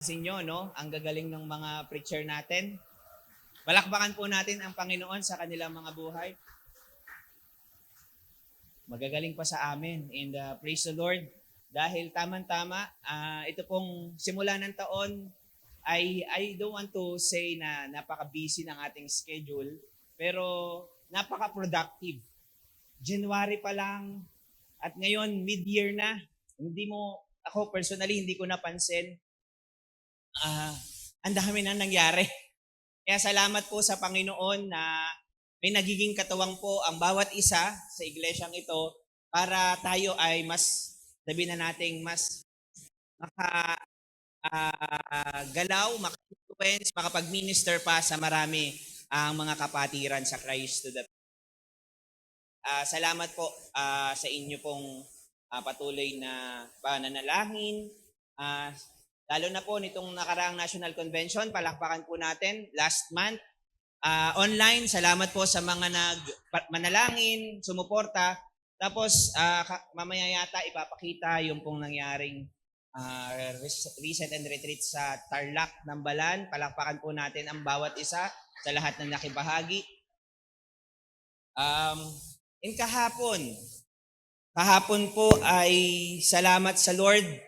Sa inyo, no? Ang gagaling ng mga preacher natin. Palakpakan po natin ang Panginoon sa kanilang mga buhay. Magagaling pa sa amin. And praise the Lord. Dahil tamang-tama, ito pong simula ng taon, I don't want to say na napaka-busy ng ating schedule, pero napaka-productive. January pa lang, at ngayon mid-year na. Ako personally, hindi ko napansin ang dami na nangyari. Kaya salamat po sa Panginoon na may nagiging katuwang po ang bawat isa sa iglesyang ito para tayo ay mas, sabihin na nating mas makagalaw, maka-influence, makapag-minister pa sa marami ang mga kapatiran sa Christ to the salamat po sa inyo pong patuloy na pananalangin. Lalo na po nitong nakaraang National Convention, palakpakan po natin last month. Online, salamat po sa mga manalangin, sumuporta. Tapos mamaya yata ipapakita yung pong nangyaring recent and retreat sa Tarlac, Nambalan. Palakpakan po natin ang bawat isa sa lahat ng nakibahagi. And kahapon po ay salamat sa Lord.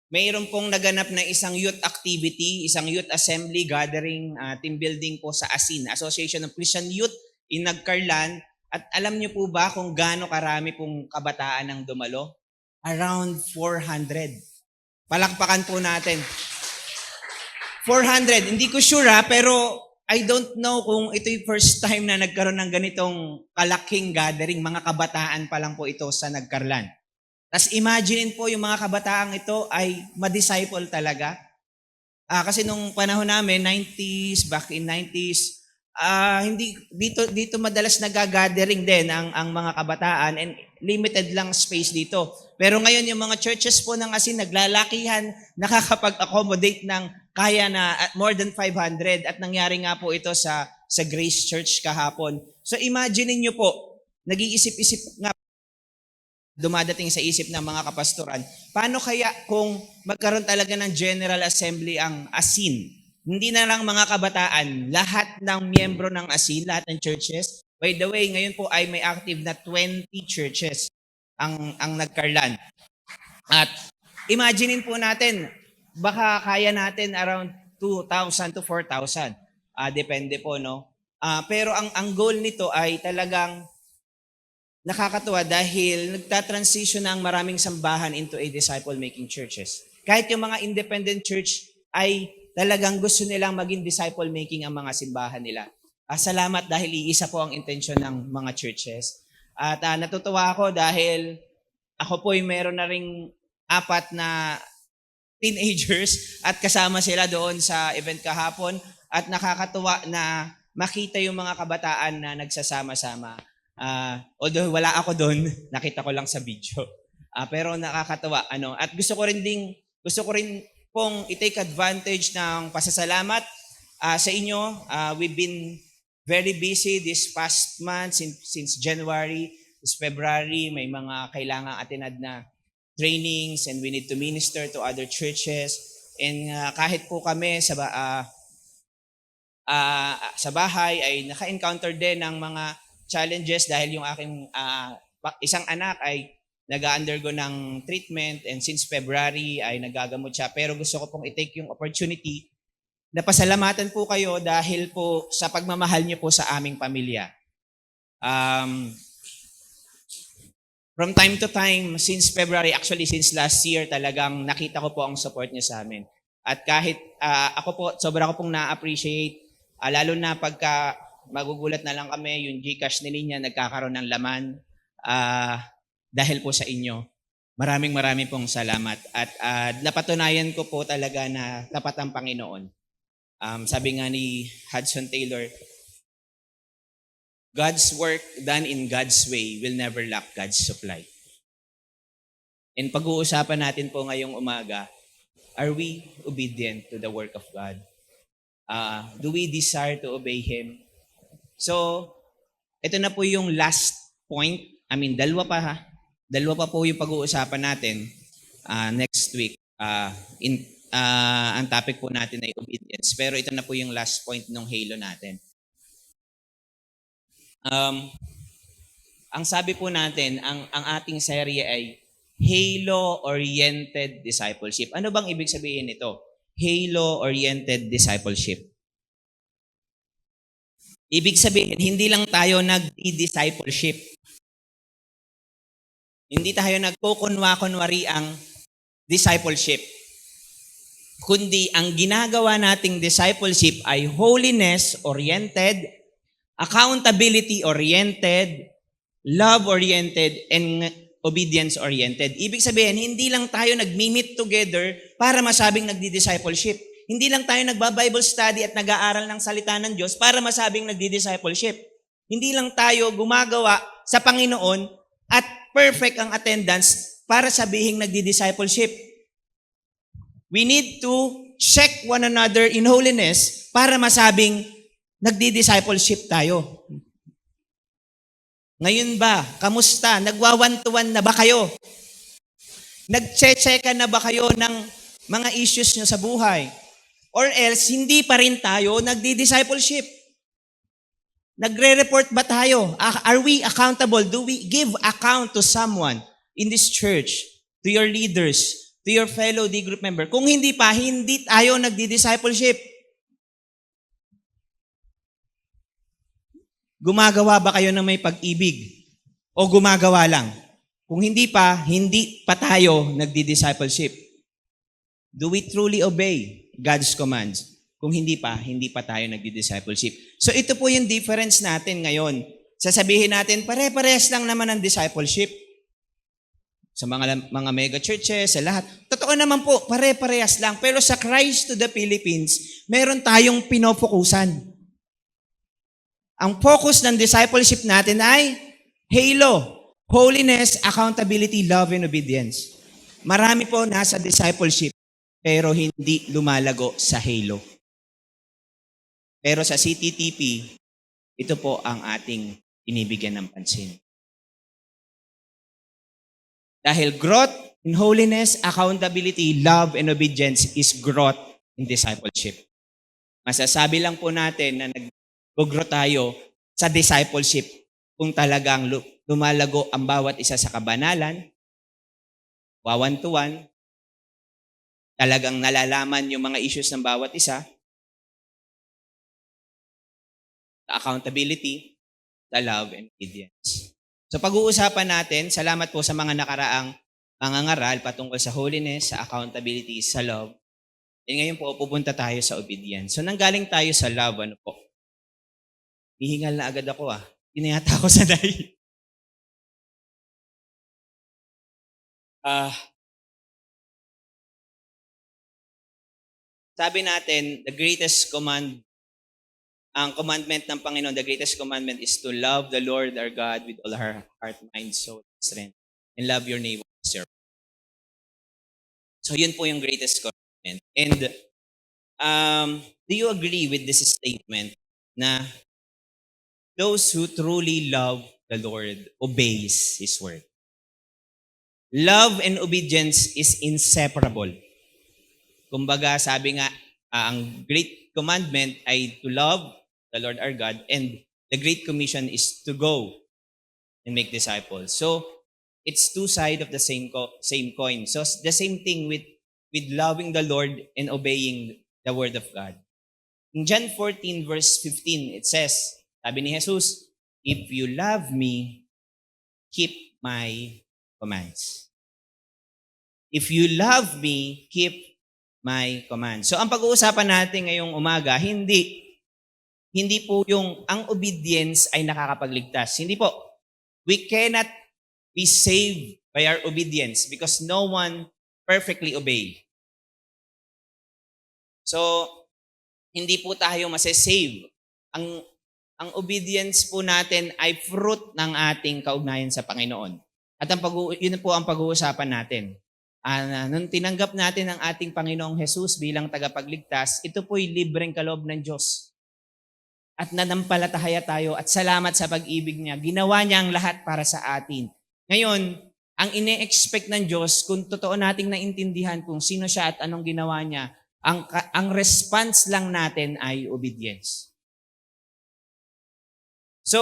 Mayroon pong naganap na isang youth activity, isang youth assembly gathering, team building po sa ASIN, Association of Christian Youth in Nagcarlan. At alam niyo po ba kung gaano karami pong kabataan ang dumalo? Around 400. Palakpakan po natin. 400. Hindi ko sure pero I don't know kung ito yung first time na nagkaroon ng ganitong kalaking gathering. Mga kabataan pa lang po ito sa Nagcarlan. Tapos imagine po yung mga kabataang ito ay ma-disciple talaga. Kasi nung panahon namin, 90s, back in 90s, hindi dito madalas nagagathering din ang mga kabataan and limited lang space dito. Pero ngayon yung mga churches po ng ASIN naglalakihan, nakakapag-accommodate ng kaya na at more than 500 at nangyari nga po ito sa Grace Church kahapon. So imagine niyo po, nag-iisip-isip nga dumadating sa isip ng mga kapastoran, paano kaya kung magkaroon talaga ng General Assembly ang ASIN? Hindi na lang mga kabataan, lahat ng miyembro ng ASIN, lahat ng churches. By the way, ngayon po ay may active na 20 churches ang Nagcarlan. At imaginein po natin, baka kaya natin around 2,000 to 4,000. Depende po, no? Pero ang goal nito ay talagang nakakatuwa dahil nagta-transition na ang maraming sambahan into a disciple-making churches. Kahit yung mga independent church ay talagang gusto nilang maging disciple-making ang mga simbahan nila. Salamat dahil iisa po ang intensyon ng mga churches. At natutuwa ako dahil ako po ay meron na ring 4 na teenagers at kasama sila doon sa event kahapon at nakakatuwa na makita yung mga kabataan na nagsasama-sama. Although wala ako doon, nakita ko lang sa video. Pero nakakatawa. At gusto ko rin pong i-take advantage ng pasasalamat sa inyo. We've been very busy this past month since January, this February. May mga kailangang atinad na trainings and we need to minister to other churches. And kahit po kami sa bahay ay naka-encounter din ng mga challenges dahil yung aking isang anak ay nag-undergo ng treatment and since February ay nagagamot siya. Pero gusto ko pong i-take yung opportunity na pasalamatan po kayo dahil po sa pagmamahal niyo po sa aming pamilya. From time to time, since February, actually since last year, talagang nakita ko po ang support niyo sa amin. At kahit ako po, sobra ko pong na-appreciate, lalo na pagka magugulat na lang kami, yung GCash ni Linya nagkakaroon ng laman dahil po sa inyo. Maraming pong salamat. At napatunayan ko po talaga na tapat ang Panginoon. Sabi nga ni Hudson Taylor, God's work done in God's way will never lack God's supply. And pag-uusapan natin po ngayong umaga, are we obedient to the work of God? Do we desire to obey Him? So, ito na po yung last point. Dalawa pa po yung pag-uusapan natin next week. ang topic po natin ay obedience. Pero ito na po yung last point ng halo natin. Ang sabi po natin, ang ating serye ay Halo-Oriented Discipleship. Ano bang ibig sabihin nito? Halo-Oriented Discipleship. Ibig sabihin, hindi lang tayo nag-discipleship. Hindi tayo nagkukunwa-kunwari ang discipleship. Kundi ang ginagawa nating discipleship ay holiness-oriented, accountability-oriented, love-oriented, and obedience-oriented. Ibig sabihin, hindi lang tayo nag-meet together para masabing nagdi-discipleship. Hindi lang tayo nagba-Bible study at nag-aaral ng salita ng Diyos para masabing nagdi-discipleship. Hindi lang tayo gumagawa sa Panginoon at perfect ang attendance para sabihing nagdi-discipleship. We need to check one another in holiness para masabing nagdi-discipleship tayo. Ngayon ba, kamusta? Nagwa-one-to-one na ba kayo? Nag-check-checkan na ba kayo ng mga issues nyo sa buhay? Or else, hindi pa rin tayo nagdi-discipleship. Nagre-report ba tayo? Are we accountable? Do we give account to someone in this church, to your leaders, to your fellow D group member? Kung hindi pa, hindi tayo nagdi-discipleship. Gumagawa ba kayo ng may pag-ibig? O gumagawa lang? Kung hindi pa tayo nagdi-discipleship. Do we truly obey God's commands? Kung hindi pa tayo nagdi-discipleship. So ito po yung difference natin ngayon. Sasabihin natin, pare-parehas lang naman ang discipleship. Sa mga mega churches, sa lahat. Totoo naman po, pare-parehas lang. Pero sa Christ to the Philippines, meron tayong pinofokusan. Ang focus ng discipleship natin ay halo. Holiness, accountability, love, and obedience. Marami po nasa discipleship, pero hindi lumalago sa halo. Pero sa CTTP, ito po ang ating inibigyan ng pansin. Dahil growth in holiness, accountability, love, and obedience is growth in discipleship. Masasabi lang po natin na nag-grow tayo sa discipleship kung talagang lumalago ang bawat isa sa kabanalan, one-to-one, talagang nalalaman yung mga issues ng bawat isa, the accountability, the love, and obedience. So pag-uusapan natin, salamat po sa mga nakaraang mangangaral patungkol sa holiness, sa accountability, sa love. And ngayon po, pupunta tayo sa obedience. So nanggaling tayo sa love, ano po? Hihingal na agad ako Hindi na yata ako sanay. Sabi natin, the greatest command, ang commandment ng Panginoon, the greatest commandment is to love the Lord our God with all our heart, mind, soul, and strength, and love your neighbor as yourself. So yun po yung greatest commandment. And do you agree with this statement na those who truly love the Lord obeys His word? Love and obedience is inseparable. Kumbaga, sabi nga, ang great commandment ay to love the Lord our God, and the great commission is to go and make disciples. So, it's two sides of the same coin. So, the same thing with loving the Lord and obeying the word of God. In John 14 verse 15, it says, sabi ni Jesus, if you love me, keep my commands. If you love me, keep my commands. So ang pag-uusapan natin ngayong umaga, hindi po yung ang obedience ay nakakapagligtas. Hindi po. We cannot be saved by our obedience because no one perfectly obey. So, hindi po tayo masasave. Ang obedience po natin ay fruit ng ating kaugnayan sa Panginoon. At yun po ang pag-uusapan natin. Nung tinanggap natin ang ating Panginoong Jesus bilang tagapagligtas, ito po'y libreng kaloob ng Diyos. At nanampalataya tayo at salamat sa pag-ibig niya. Ginawa niya ang lahat para sa atin. Ngayon, ang ine-expect ng Diyos, kung totoo nating naintindihan kung sino siya at anong ginawa niya, ang response lang natin ay obedience. So,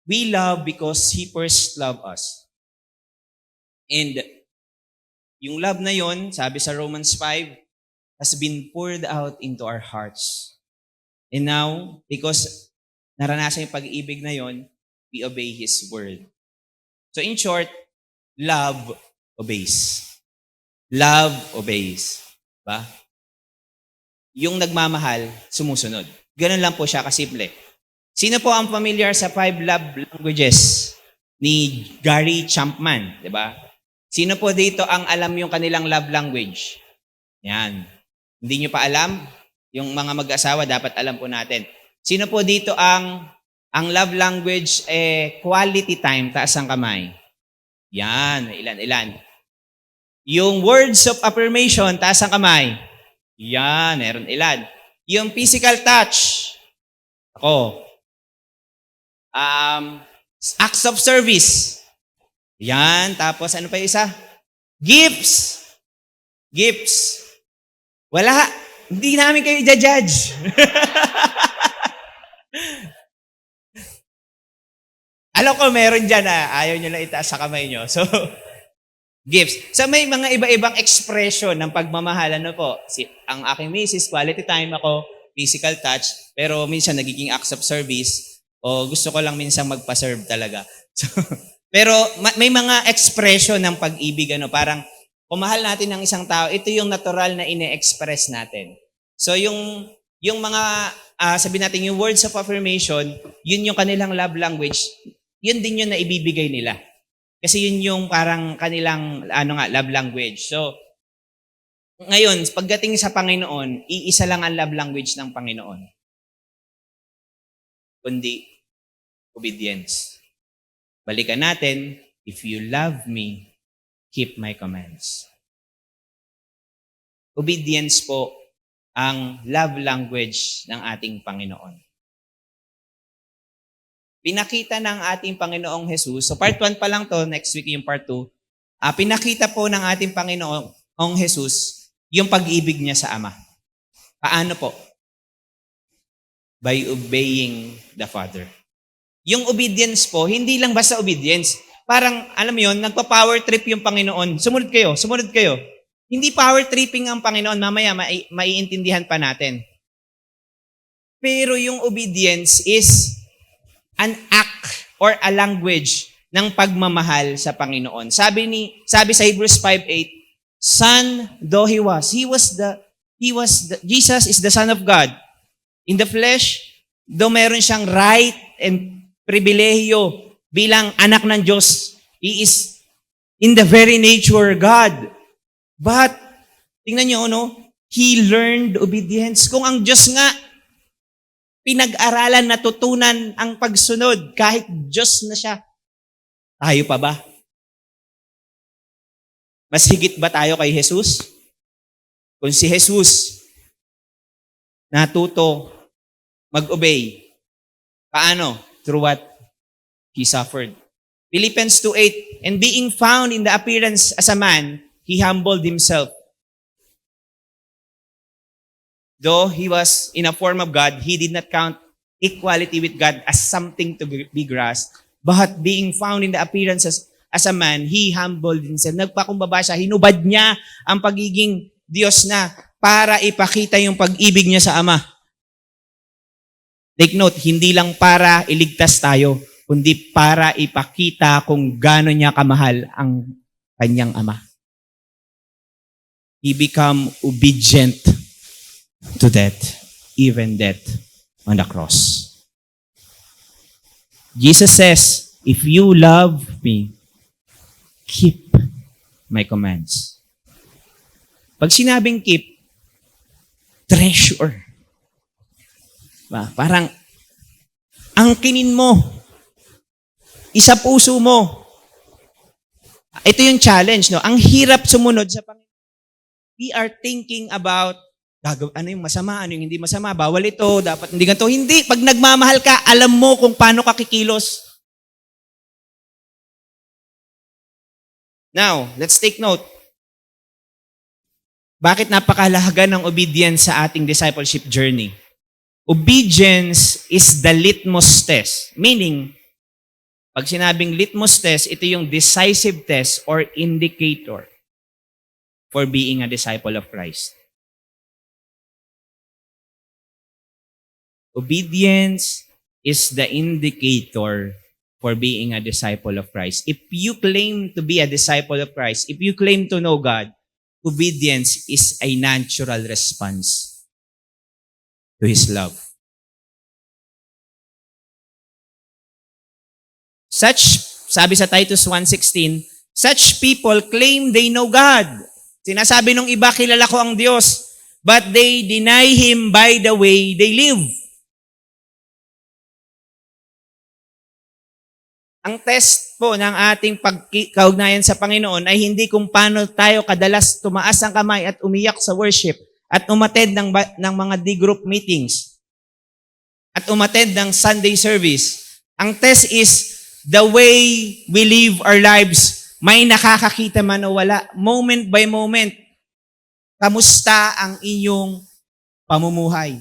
we love because He first loved us. And yung love na yon, sabi sa Romans 5, has been poured out into our hearts. And now, because naranasan yung pag-ibig na yon, we obey His word. So in short, love obeys. Love obeys. Ba? Yung nagmamahal, sumusunod. Ganun lang po siya kasimple. Sino po ang familiar sa 5 love languages ni Gary Chapman? Diba? Sino po dito ang alam yung kanilang love language? Yan. Hindi nyo pa alam? Yung mga mag-asawa, dapat alam po natin. Sino po dito ang love language, quality time? Taas ang kamay. Yan. Ilan. Yung words of affirmation, taas ang kamay. Yan. Meron ilan. Yung physical touch. Ako. Acts of service. Yan. Tapos ano pa yung isa? Gifts. Wala. Hindi namin kayo i-judge. Alam ko meron dyan ayaw nyo lang itaas sa kamay nyo. So, gifts. So may mga iba-ibang expression ng pagmamahal. Ano po? Ang aking misis, quality time ako, physical touch, pero minsan nagiging acts of service o gusto ko lang minsan magpa-serve talaga. So, pero may mga expression ng pag-ibig. Parang kung mahal natin ng isang tao, ito yung natural na ine-express natin. So yung mga, sabi natin, yung words of affirmation, yun yung kanilang love language, yun din yung naibibigay nila. Kasi yun yung parang kanilang love language. So, ngayon, pagdating sa Panginoon, iisa lang ang love language ng Panginoon. Kundi, obedience. Balikan natin, if you love me, keep my commands. Obedience po ang love language ng ating Panginoon. Pinakita ng ating Panginoong Jesus, so part 1 pa lang to, next week yung part 2, pinakita po ng ating Panginoong Jesus yung pag-ibig niya sa Ama. Paano po? By obeying the Father. Yung obedience po, hindi lang basta obedience. Parang, alam mo yun, nagpa-power trip yung Panginoon. Sumunod kayo. Hindi power tripping ang Panginoon, mamaya maiintindihan pa natin. Pero yung obedience is an act or a language ng pagmamahal sa Panginoon. Sabi sa Hebrews 5:8, Son though Jesus is the Son of God. In the flesh, though meron siyang right and pribilehiyo bilang anak ng Diyos, He is in the very nature God. But, tingnan nyo, He learned obedience. Kung ang Diyos nga, pinag-aralan, natutunan ang pagsunod, kahit Diyos na siya, tayo pa ba? Mas higit ba tayo kay Jesus? Kung si Jesus natuto mag-obey, paano? Through what He suffered. Philippians 2:8, and being found in the appearance as a man, He humbled Himself. Though He was in a form of God, He did not count equality with God as something to be grasped. But being found in the appearance as a man, He humbled Himself. Nagpakumbaba siya, hinubad niya ang pagiging Diyos na para ipakita yung pag-ibig niya sa Ama. Take note, hindi lang para iligtas tayo, kundi para ipakita kung gaano niya kamahal ang kanyang Ama. He become obedient to death, even death on the cross. Jesus says, if you love me, keep my commands. Pag sinabing keep, treasure. Parang, angkinin mo, isa puso mo. Ito yung challenge, no? Ang hirap sumunod sa Panginoon. We are thinking about ano yung masama, ano yung hindi masama, bawal ito, dapat hindi ganito. Hindi, pag nagmamahal ka, alam mo kung paano ka kikilos. Now, let's take note. Bakit napakahalaga ng obedience sa ating discipleship journey? Obedience is the litmus test. Meaning, pag sinabing litmus test, ito yung decisive test or indicator for being a disciple of Christ. Obedience is the indicator for being a disciple of Christ. If you claim to be a disciple of Christ, if you claim to know God, obedience is a natural response to His love. Sabi sa Titus 1:16, such people claim they know God. Sinasabi nung iba, kilala ko ang Diyos, but they deny Him by the way they live. Ang test po ng ating pagkaugnayan sa Panginoon ay hindi kung paano tayo kadalas tumaas ang kamay at umiyak sa worship at umattend ng mga D-group meetings at umattend ng Sunday service. Ang test is the way we live our lives. May nakakakita man o wala, moment by moment, kamusta ang inyong pamumuhay?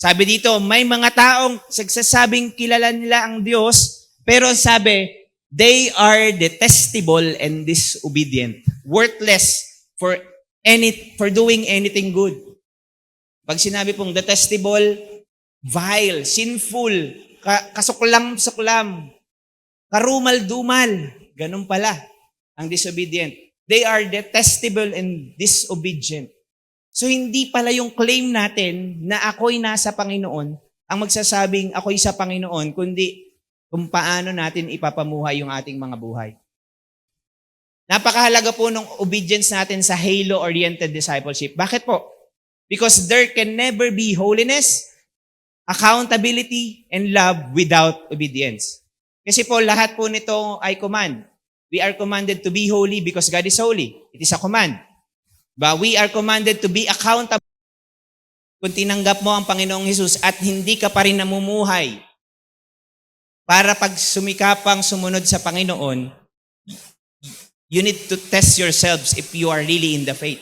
Sabi dito, may mga taong sagsasabing kilala nila ang Diyos, pero sabi, they are detestable and disobedient, worthless for doing anything good. Pag sinabi pong detestable, vile, sinful, kasuklam-suklam, karumal-dumal, ganun pala ang disobedient. They are detestable and disobedient. So hindi pala yung claim natin na ako'y nasa Panginoon ang magsasabing ako'y sa Panginoon, kundi kung paano natin ipapamuhay yung ating mga buhay. Napakahalaga po ng obedience natin sa halo-oriented discipleship. Bakit po? Because there can never be holiness, accountability, and love without obedience. Kasi po lahat po nito ay command. We are commanded to be holy because God is holy. It is a command. But we are commanded to be accountable. Kung tinanggap mo ang Panginoong Hesus at hindi ka pa rin namumuhay para pag sumikapang sumunod sa Panginoon, you need to test yourselves if you are really in the faith.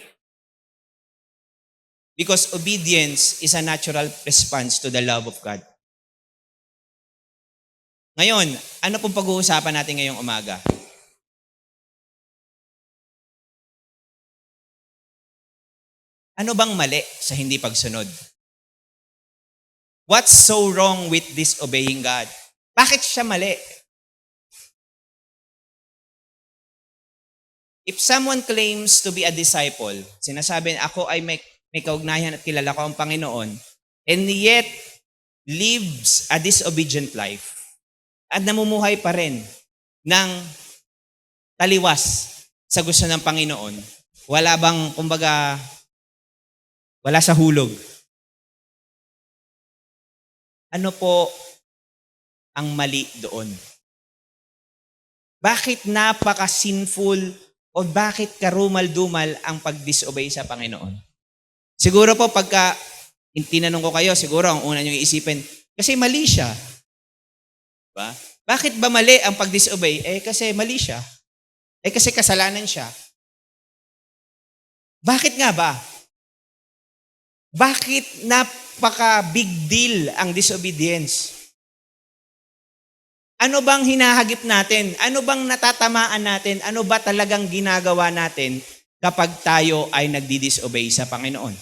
Because obedience is a natural response to the love of God. Ngayon, ano pong pag-uusapan natin ngayong umaga? Ano bang mali sa hindi pagsunod? What's so wrong with disobeying God? Bakit siya mali? If someone claims to be a disciple, sinasabi, ako ay may kaugnayan at kilala ko ang Panginoon, and yet lives a disobedient life, at namumuhay pa rin ng taliwas sa gusto ng Panginoon, wala bang, kumbaga, wala sa hulog. Ano po ang mali doon? Bakit napaka-sinful o bakit karumal-dumal ang pag-disobey sa Panginoon? Siguro po pagka tinanong ko kayo, siguro ang una niyong iisipin, kasi mali siya. Diba? Bakit ba mali ang pag-disobey? Kasi mali siya. Kasi kasalanan siya. Bakit nga ba? Bakit napaka-big deal ang disobedience? Ano bang hinahagip natin? Ano bang natatamaan natin? Ano ba talagang ginagawa natin kapag tayo ay nagdi-disobey sa Panginoon?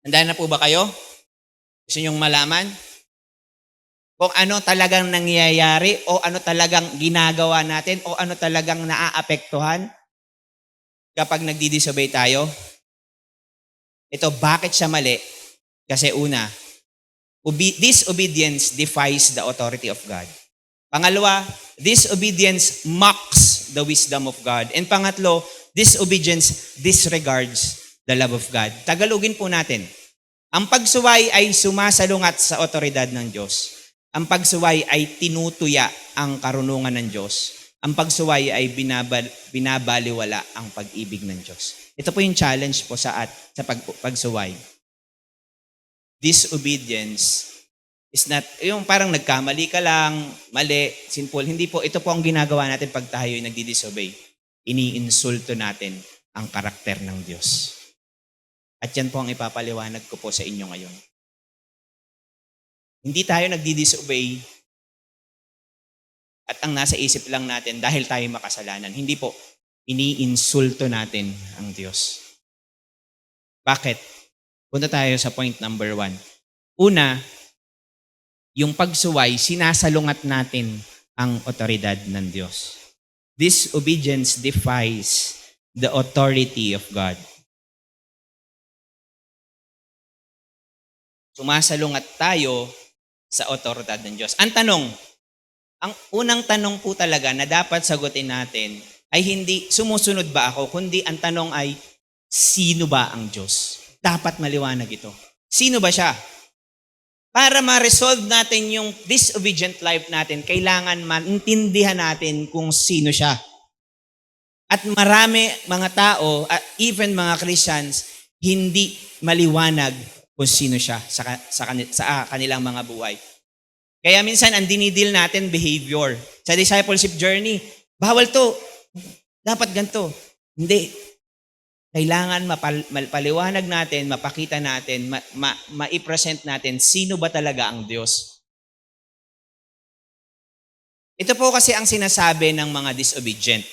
Handa na po ba kayo? Gusto niyong malaman? Kung ano talagang nangyayari o ano talagang ginagawa natin o ano talagang naaapektuhan kapag nagdi-disobey tayo? Ito, bakit siya mali? Kasi una, disobedience defies the authority of God. Pangalawa, disobedience mocks the wisdom of God. And pangatlo, disobedience disregards the love of God. Tagalogin po natin. Ang pagsuway ay sumasalungat sa otoridad ng Diyos. Ang pagsuway ay tinutuya ang karunungan ng Diyos. Ang pagsuway ay binabaliwala ang pag-ibig ng Diyos. Ito po yung challenge po sa pagsuway. Disobedience Is not, yung parang nagkamali ka lang, mali, sinful. Hindi po, ito po ang ginagawa natin pag tayo ay nagdi-disobey. Iniinsulto natin ang karakter ng Diyos. At yan po ang ipapaliwanag ko po sa inyo ngayon. Hindi tayo nagdi-disobey at ang nasa isip lang natin dahil tayo makasalanan. Hindi po, iniinsulto natin ang Diyos. Bakit? Punta tayo sa point number 1. Una, yung pagsuway, sinasalungat natin ang otoridad ng Diyos. Disobedience defies the authority of God. Sumasalungat tayo sa otoridad ng Diyos. Ang unang tanong po talaga na dapat sagutin natin ay hindi, sumusunod ba ako? Kundi ang tanong ay, sino ba ang Diyos? Dapat maliwanag ito. Sino ba siya? Para ma-resolve natin yung disobedient life natin, kailangan maintindihan natin kung sino siya. At marami mga tao, even mga Christians, hindi maliwanag kung sino siya sa kanilang mga buhay. Kaya minsan, ang dinidil natin, behavior. Sa discipleship journey, bawal to. Dapat ganito. Hindi. Kailangan mapaliwanag natin, mapakita natin, ma-present natin sino ba talaga ang Diyos. Ito po kasi ang sinasabi ng mga disobedient.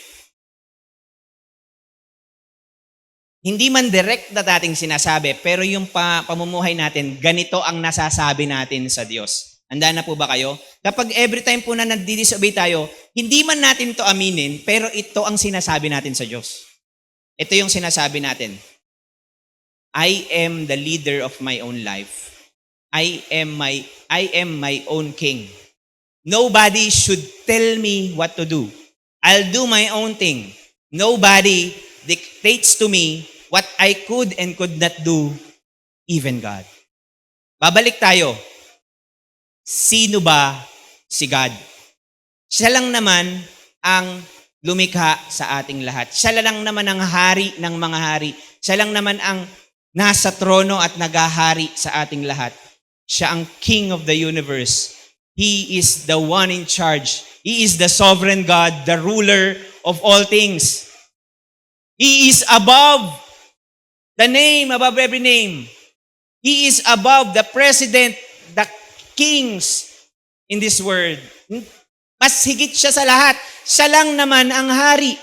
Hindi man direct na dating sinasabi, pero yung pamumuhay natin, ganito ang nasasabi natin sa Diyos. Handa na po ba kayo? Kapag every time po na nagdi-disobey tayo, hindi man natin to aminin, pero ito ang sinasabi natin sa Diyos. Ito yung sinasabi natin. I am the leader of my own life. I am my own king. Nobody should tell me what to do. I'll do my own thing. Nobody dictates to me what I could and could not do, even God. Babalik tayo. Sino ba si God? Siya lang naman ang lumikha sa ating lahat. Siya lang naman ang hari ng mga hari. Siya lang naman ang nasa trono at nagahari sa ating lahat. Siya ang King of the universe. He is the one in charge. He is the sovereign God, the ruler of all things. He is above the name, above every name. He is above the president, the kings in this world. Mas higit siya sa lahat. Siya lang naman ang hari.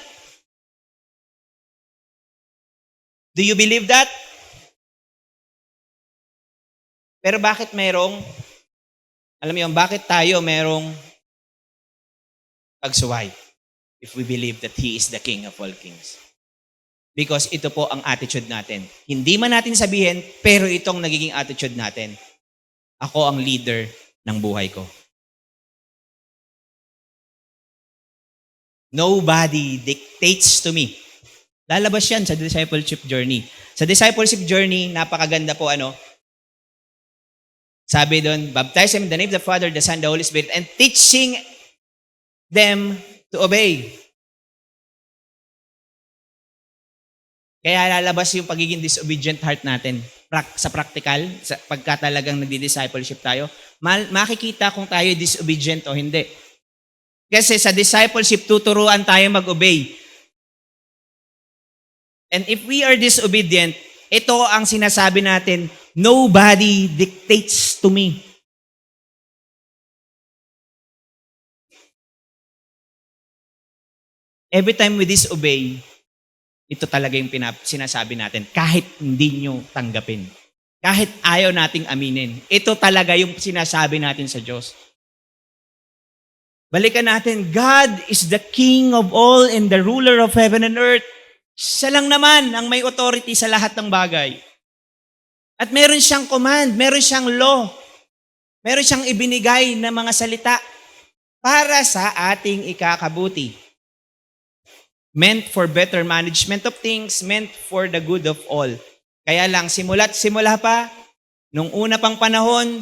Do you believe that? Pero bakit alam mo yun, bakit tayo merong pagsuway if we believe that He is the King of all kings? Because ito po ang attitude natin. Hindi man natin sabihin, pero itong nagiging attitude natin. Ako ang leader ng buhay ko. Nobody dictates to me. Lalabas yan sa discipleship journey. Sa discipleship journey, napakaganda po Sabi doon, baptize them in the name of the Father, the Son, the Holy Spirit, and teaching them to obey. Kaya lalabas yung pagiging disobedient heart natin sa practical, pagka talagang nagdi-discipleship tayo. Makikita kung tayo disobedient o hindi. Kasi sa discipleship, tuturuan tayo mag-obey. And if we are disobedient, ito ang sinasabi natin, nobody dictates to me. Every time we disobey, ito talaga yung sinasabi natin, kahit hindi nyo tanggapin. Kahit ayaw nating aminin. Ito talaga yung sinasabi natin sa Diyos. Balikan natin, God is the King of all and the ruler of heaven and earth. Siya lang naman ang may authority sa lahat ng bagay. At meron siyang command, meron siyang law, meron siyang ibinigay na mga salita para sa ating ikakabuti. Meant for better management of things, meant for the good of all. Kaya lang, simula pa, nung una pang panahon,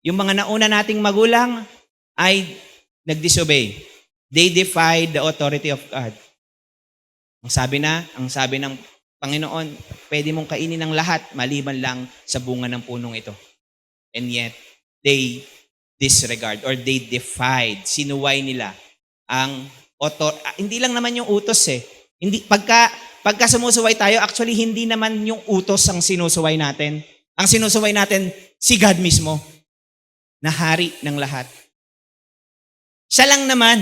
yung mga nauna nating magulang ay nag-disobey. They defied the authority of God. Ang sabi ng Panginoon, pwede mong kainin ng lahat maliban lang sa bunga ng punong ito. And yet, they disregard or they defied, sinuway nila ang hindi lang naman yung utos eh. Hindi pagka sumusuway tayo, actually hindi naman yung utos ang sinusuway natin. Ang sinusuway natin si God mismo, na hari ng lahat. Siya lang naman.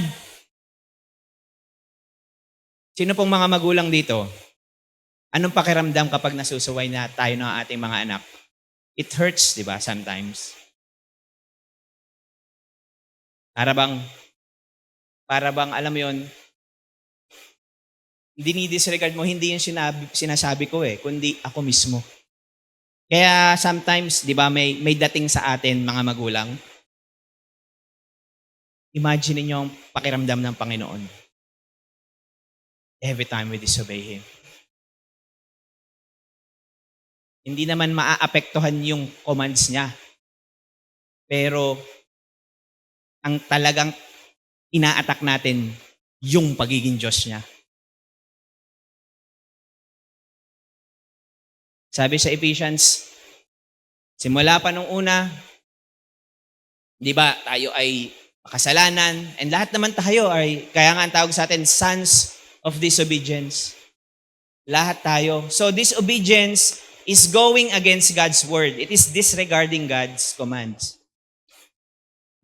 Sino pong mga magulang dito? Anong pakiramdam kapag nasusuway na tayo ng ating mga anak? It hurts, di ba, sometimes. Para bang, alam mo yun, dinidisregard mo, hindi yung sinasabi ko kundi ako mismo. Kaya sometimes, di ba, may dating sa atin, mga magulang. Imagine niyo ang pakiramdam ng Panginoon. Every time we disobey Him. Hindi naman maaapektuhan yung commands niya. Pero, ang talagang ina-attack natin, yung pagiging Diyos niya. Sabi sa Ephesians, simula pa nung una, di ba, tayo ay makasalanan, and lahat naman tayo ay, kaya nga ang tawag sa atin, sons of disobedience. Lahat tayo. So disobedience is going against God's word. It is disregarding God's commands.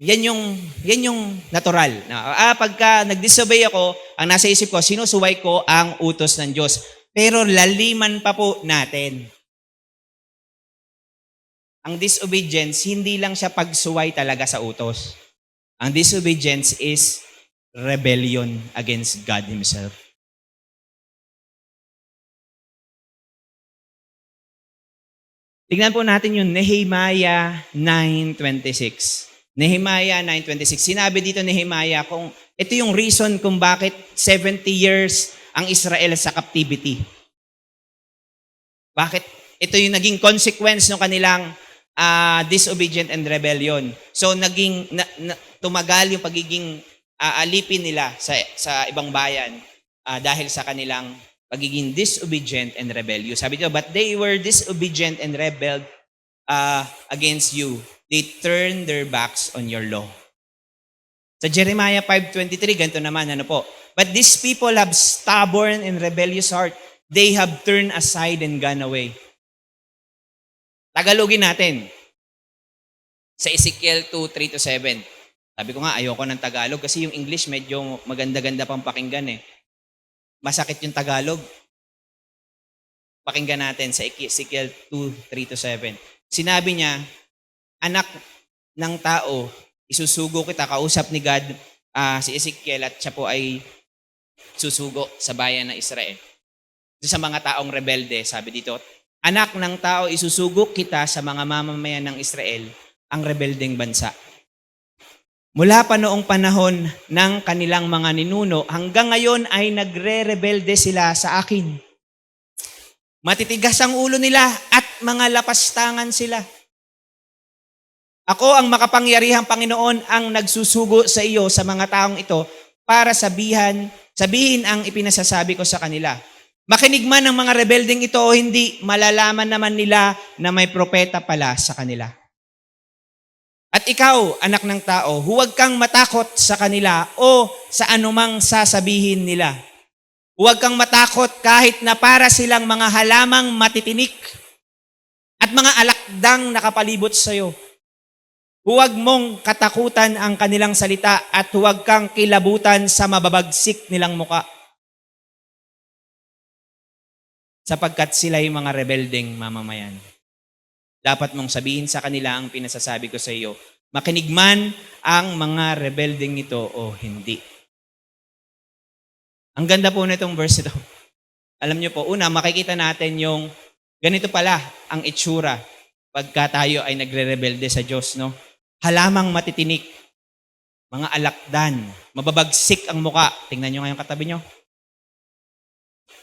Yan yung natural. Pagka nag-disobey ako, ang nasa isip ko, sinusuway ko ang utos ng Diyos. Pero laliman pa po natin. Ang disobedience, hindi lang siya pagsuway talaga sa utos. Ang disobedience is rebellion against God Himself. Tingnan po natin yung Nehemiah 9:26. Nehemiah 9:26. Sinabi dito Nehemiah kung ito yung reason kung bakit 70 years ang Israel sa captivity. Bakit? Ito yung naging consequence ng kanilang disobedient and rebellion. So tumagal yung pagiging alipin nila sa ibang bayan dahil sa kanilang pagiging disobedient and rebellious. Sabi dito, but they were disobedient and rebelled against you. They turned their backs on your law. Sa Jeremiah 5:23, ganito naman, But these people have stubborn and rebellious heart. They have turned aside and gone away. Tagalogin natin. Sa Ezekiel 2:3-7. Sabi ko nga, ayoko ng Tagalog kasi yung English medyo maganda-ganda pang pakinggan Masakit yung Tagalog. Pakinggan natin sa Ezekiel 2:3-7. Sinabi niya, anak ng tao, isusugo kita, kausap ni God si Ezekiel at siya po ay susugo sa bayan ng Israel. Sa mga taong rebelde, sabi dito, anak ng tao, isusugo kita sa mga mamamayan ng Israel, ang rebeldeng bansa. Mula pa noong panahon ng kanilang mga ninuno, hanggang ngayon ay nagre-rebelde sila sa akin. Matitigas ang ulo nila at mga lapastangan sila. Ako ang makapangyarihang Panginoon ang nagsusugo sa iyo sa mga taong ito para sabihin ang ipinasasabi ko sa kanila. Makinig man ng mga rebeldeng ito o hindi, malalaman naman nila na may propeta pala sa kanila. At ikaw, anak ng tao, huwag kang matakot sa kanila o sa anumang sasabihin nila. Huwag kang matakot kahit na para silang mga halamang matitinik at mga alakdang nakapalibot sa iyo. Huwag mong katakutan ang kanilang salita at huwag kang kilabutan sa mababagsik nilang muka. Sapagkat sila yung mga rebeldeng mamamayan. Dapat mong sabihin sa kanila ang pinasasabi ko sa iyo. Makinig man ang mga rebeldeng ito o hindi. Ang ganda po nitong verse ito. Alam niyo po, una, makikita natin yung ganito pala ang itsura pagka tayo ay nagre-rebelde sa Diyos, no? Halamang matitinik, mga alakdan, mababagsik ang muka. Tingnan nyo ngayon katabi nyo.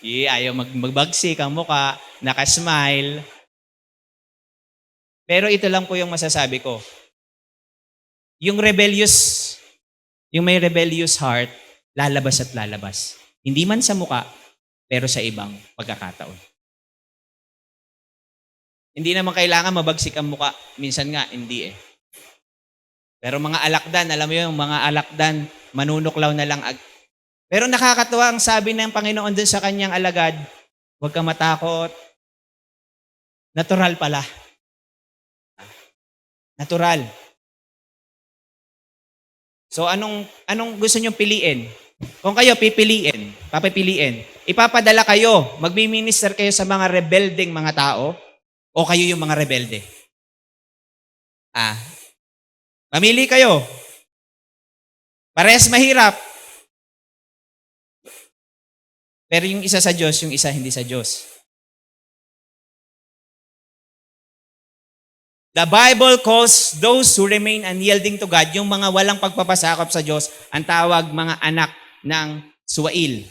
Ayaw magbagsik ang muka, nakasmile. Pero ito lang po yung masasabi ko. Yung may rebellious heart, lalabas at lalabas. Hindi man sa muka, pero sa ibang pagkakataon. Hindi naman kailangan mabagsik ang muka. Minsan nga, hindi Pero mga alakdan, alam mo yung mga alakdan, manunuklaw na lang. Pero nakakatuwa ang sabi ng Panginoon dun sa kanyang alagad, huwag kang matakot. Natural pala. Natural. So anong gusto niyong piliin? Kung kayo papipiliin, ipapadala kayo, magmi-minister kayo sa mga rebelding mga tao o kayo yung mga rebelde? Mamili kayo. Parehas mahirap. Pero yung isa sa Diyos, yung isa hindi sa Diyos. The Bible calls those who remain unyielding to God, yung mga walang pagpapasakop sa Diyos, ang tawag mga anak ng suwail.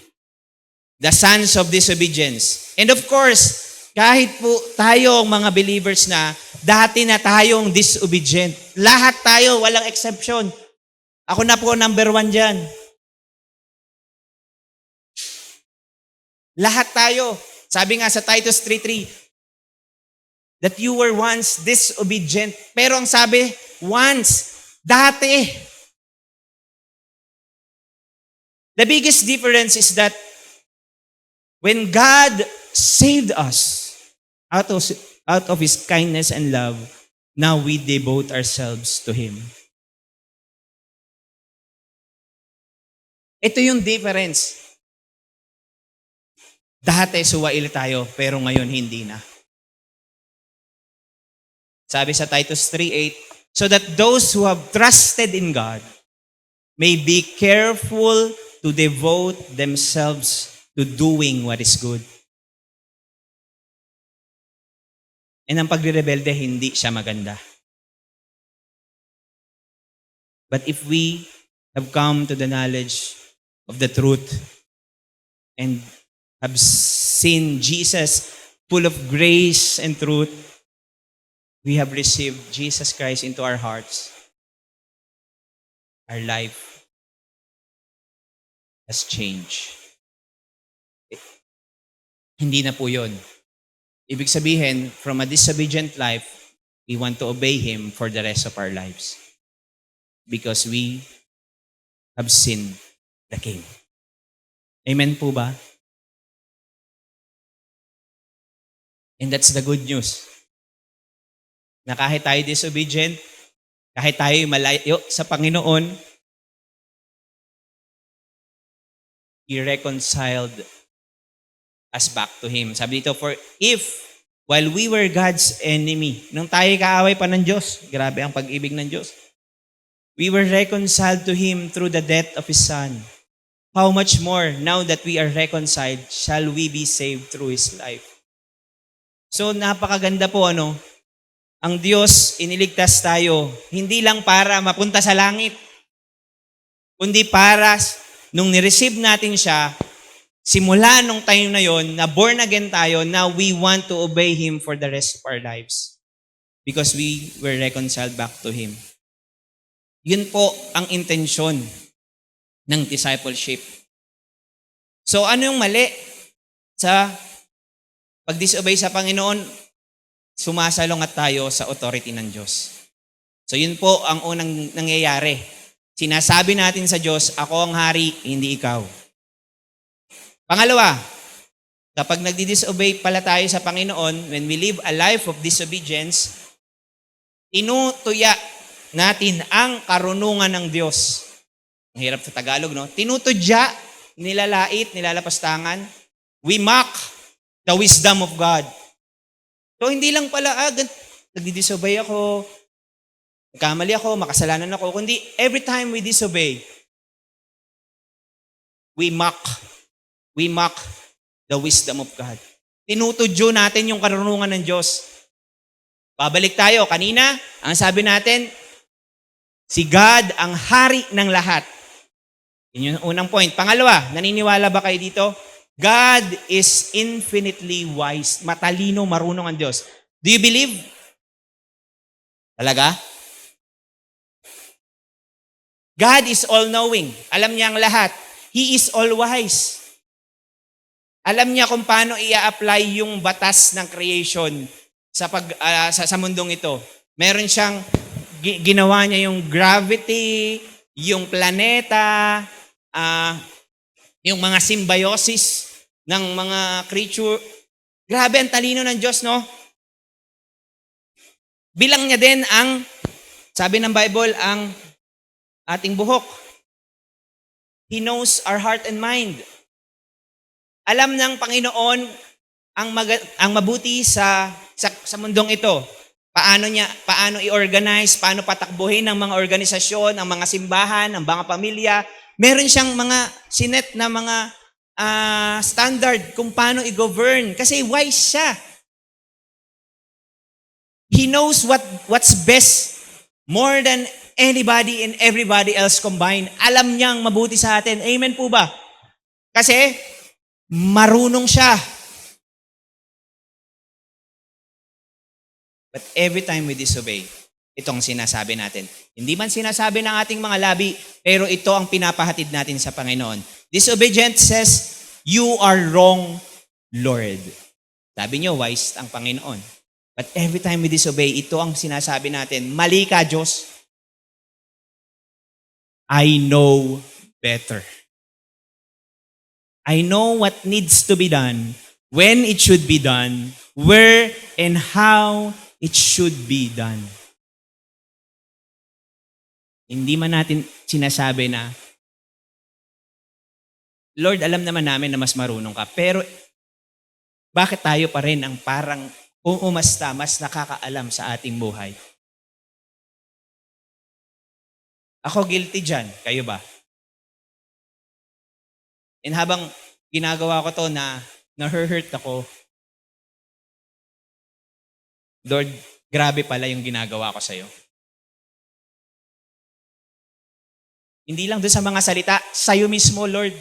The sons of disobedience. And of course, kahit po tayong mga believers na, dati na tayong disobedient. Lahat tayo, walang exception. Ako na po number 1 dyan. Lahat tayo. Sabi nga sa Titus 3:3, that you were once disobedient. Pero ang sabi, once, dati. The biggest difference is that when God saved us out of His kindness and love, now we devote ourselves to Him. Ito yung difference. Dati suwail tayo, pero ngayon hindi na. Sabi sa Titus 3:8, so that those who have trusted in God may be careful to devote themselves to doing what is good. And ang pagre-rebelde, hindi siya maganda. But if we have come to the knowledge of the truth and have seen Jesus full of grace and truth, we have received Jesus Christ into our hearts. Our life has changed. Hindi na po yun. Ibig sabihin, from a disobedient life, we want to obey Him for the rest of our lives. Because we have seen the King. Amen po ba? And that's the good news. Na kahit tayo disobedient, kahit tayo malayo sa Panginoon, He reconciled us back to Him. Sabi dito, for if, while we were God's enemy, nung tayo kaaway pa ng Diyos, grabe ang pag-ibig ng Diyos, we were reconciled to Him through the death of His Son. How much more, now that we are reconciled, shall we be saved through His life? So, napakaganda po, ang Diyos, iniligtas tayo, hindi lang para mapunta sa langit, kundi para nung nireceive natin siya, simula nung time na yon, na born again tayo, now we want to obey Him for the rest of our lives. Because we were reconciled back to Him. Yun po ang intensyon ng discipleship. So ano yung mali sa pag-disobey sa Panginoon? Sumasalungat tayo sa authority ng Diyos. So yun po ang unang nangyayari. Sinasabi natin sa Diyos, ako ang hari, hindi ikaw. Pangalawa, kapag nagdi-disobey pala tayo sa Panginoon, when we live a life of disobedience, tinutuya natin ang karunungan ng Diyos. Ang hirap sa Tagalog, no? Tinutudya, nilalait, nilalapastangan. We mock the wisdom of God. So, hindi lang pala, nagdi-disobey ako, nagkamali ako, makasalanan ako, kundi every time we disobey, we mock the wisdom of God. Tinutudyo natin yung karunungan ng Diyos. Babalik tayo. Kanina, ang sabi natin, si God ang hari ng lahat. Yun yung unang point. Pangalawa, naniniwala ba kayo dito? God is infinitely wise. Matalino, marunong ang Diyos. Do you believe? Talaga? God is all-knowing. Alam niya ang lahat. He is all-wise. Alam niya kung paano i-apply yung batas ng creation sa mundong ito. Meron siyang ginawa niya yung gravity, yung planeta, yung mga symbiosis ng mga creature. Grabe ang talino ng Diyos, no? Bilang niya din ang, sabi ng Bible, ang ating buhok. He knows our heart and mind. Alam ng Panginoon ang mabuti sa mundong ito. Paano i-organize, paano patakbuhin ng mga organisasyon, ang mga simbahan, ang mga pamilya. Meron siyang mga sinet na mga standard kung paano i-govern kasi wise siya. He knows what's best more than anybody and everybody else combined. Alam niyang mabuti sa atin. Amen po ba? Kasi marunong siya. But every time we disobey, itong sinasabi natin. Hindi man sinasabi ng ating mga labi, pero ito ang pinapahatid natin sa Panginoon. Disobedient says, "You are wrong, Lord." Sabi niyo, wise ang Panginoon. But every time we disobey, ito ang sinasabi natin, "Mali ka, Diyos. I know better. I know what needs to be done, when it should be done, where and how it should be done." Hindi man natin sinasabi na, "Lord, alam naman namin na mas marunong ka." Pero bakit tayo pa rin ang parang umasta, mas nakakaalam sa ating buhay? Ako guilty dyan. Kayo ba? And habang ginagawa ko to na-hurt ako, Lord, grabe pala yung ginagawa ko sa'yo. Hindi lang doon sa mga salita, sa'yo mismo, Lord.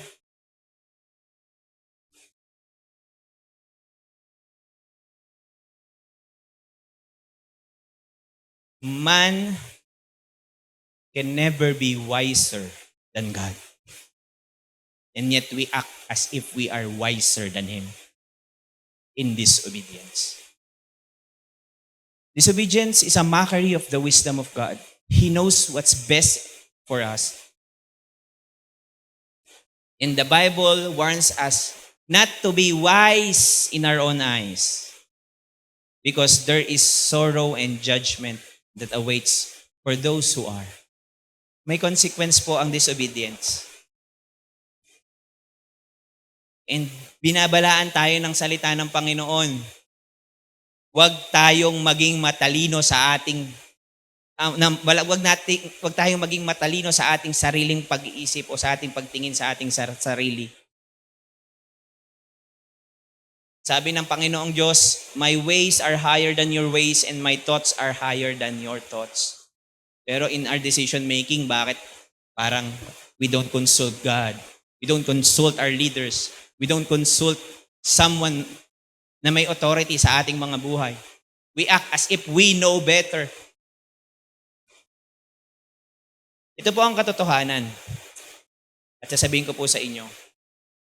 Man can never be wiser than God. And yet we act as if we are wiser than Him in disobedience. Disobedience is a mockery of the wisdom of God. He knows what's best for us. And the Bible warns us not to be wise in our own eyes, because there is sorrow and judgment that awaits for those who are. May consequence po ang disobedience. And binabalaan tayo ng salita ng Panginoon. Huwag tayong maging matalino sa ating wag tayong maging matalino sa ating sariling pag-iisip o sa ating pagtingin sa ating sarili. Sabi ng Panginoong Diyos, "My ways are higher than your ways and my thoughts are higher than your thoughts." Pero in our decision making, bakit parang we don't consult God? We don't consult our leaders. We don't consult someone na may authority sa ating mga buhay. We act as if we know better. Ito po ang katotohanan. At sasabihin ko po sa inyo,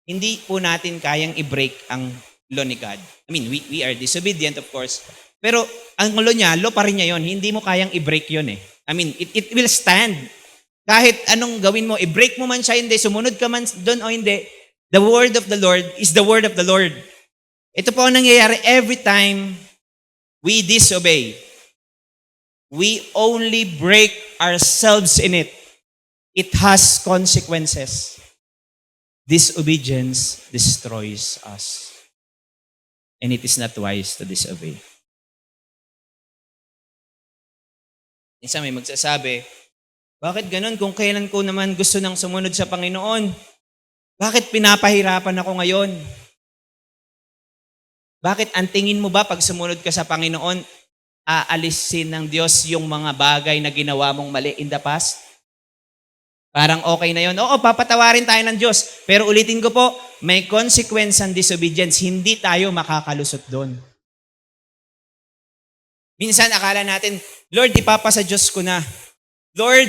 hindi po natin kayang i-break ang law ni God. I mean, we are disobedient of course. Pero ang law niya, law pa rin niya yun. Hindi mo kayang i-break yun eh. I mean, it will stand. Kahit anong gawin mo, i-break mo man siya, hindi, sumunod ka man doon o hindi, the word of the Lord is the word of the Lord. Ito po ang nangyayari every time we disobey. We only break ourselves in it. It has consequences. Disobedience destroys us. And it is not wise to disobey. Minsan may magsasabi, bakit ganun kung kailan ko naman gusto nang sumunod sa Panginoon? Bakit pinapahirapan ako ngayon? Bakit ang tingin mo ba pag sumunod ka sa Panginoon, aalisin ng Diyos yung mga bagay na ginawa mong mali in the past? Parang okay na yun. Oo, papatawarin tayo ng Diyos. Pero ulitin ko po, may consequence ang disobedience. Hindi tayo makakalusot doon. Minsan akala natin, Lord, ipapasa Diyos ko na. Lord,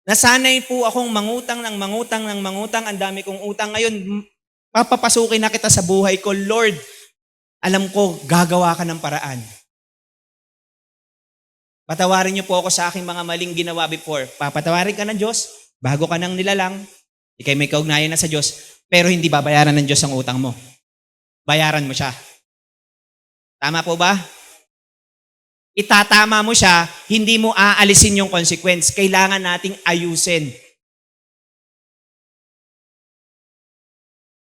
nasanay po akong mangutang. Ang dami kong utang. Ngayon, papapasukin na kita sa buhay ko. Lord, alam ko, gagawa ka ng paraan. Patawarin niyo po ako sa aking mga maling ginawa before. Papatawarin ka ng Diyos, bago ka nang nilalang, ikay may kaugnayan na sa Diyos, pero hindi babayaran ng Diyos ang utang mo. Bayaran mo siya. Tama po ba? Itatama mo siya, hindi mo aalisin yung consequence. Kailangan nating ayusin.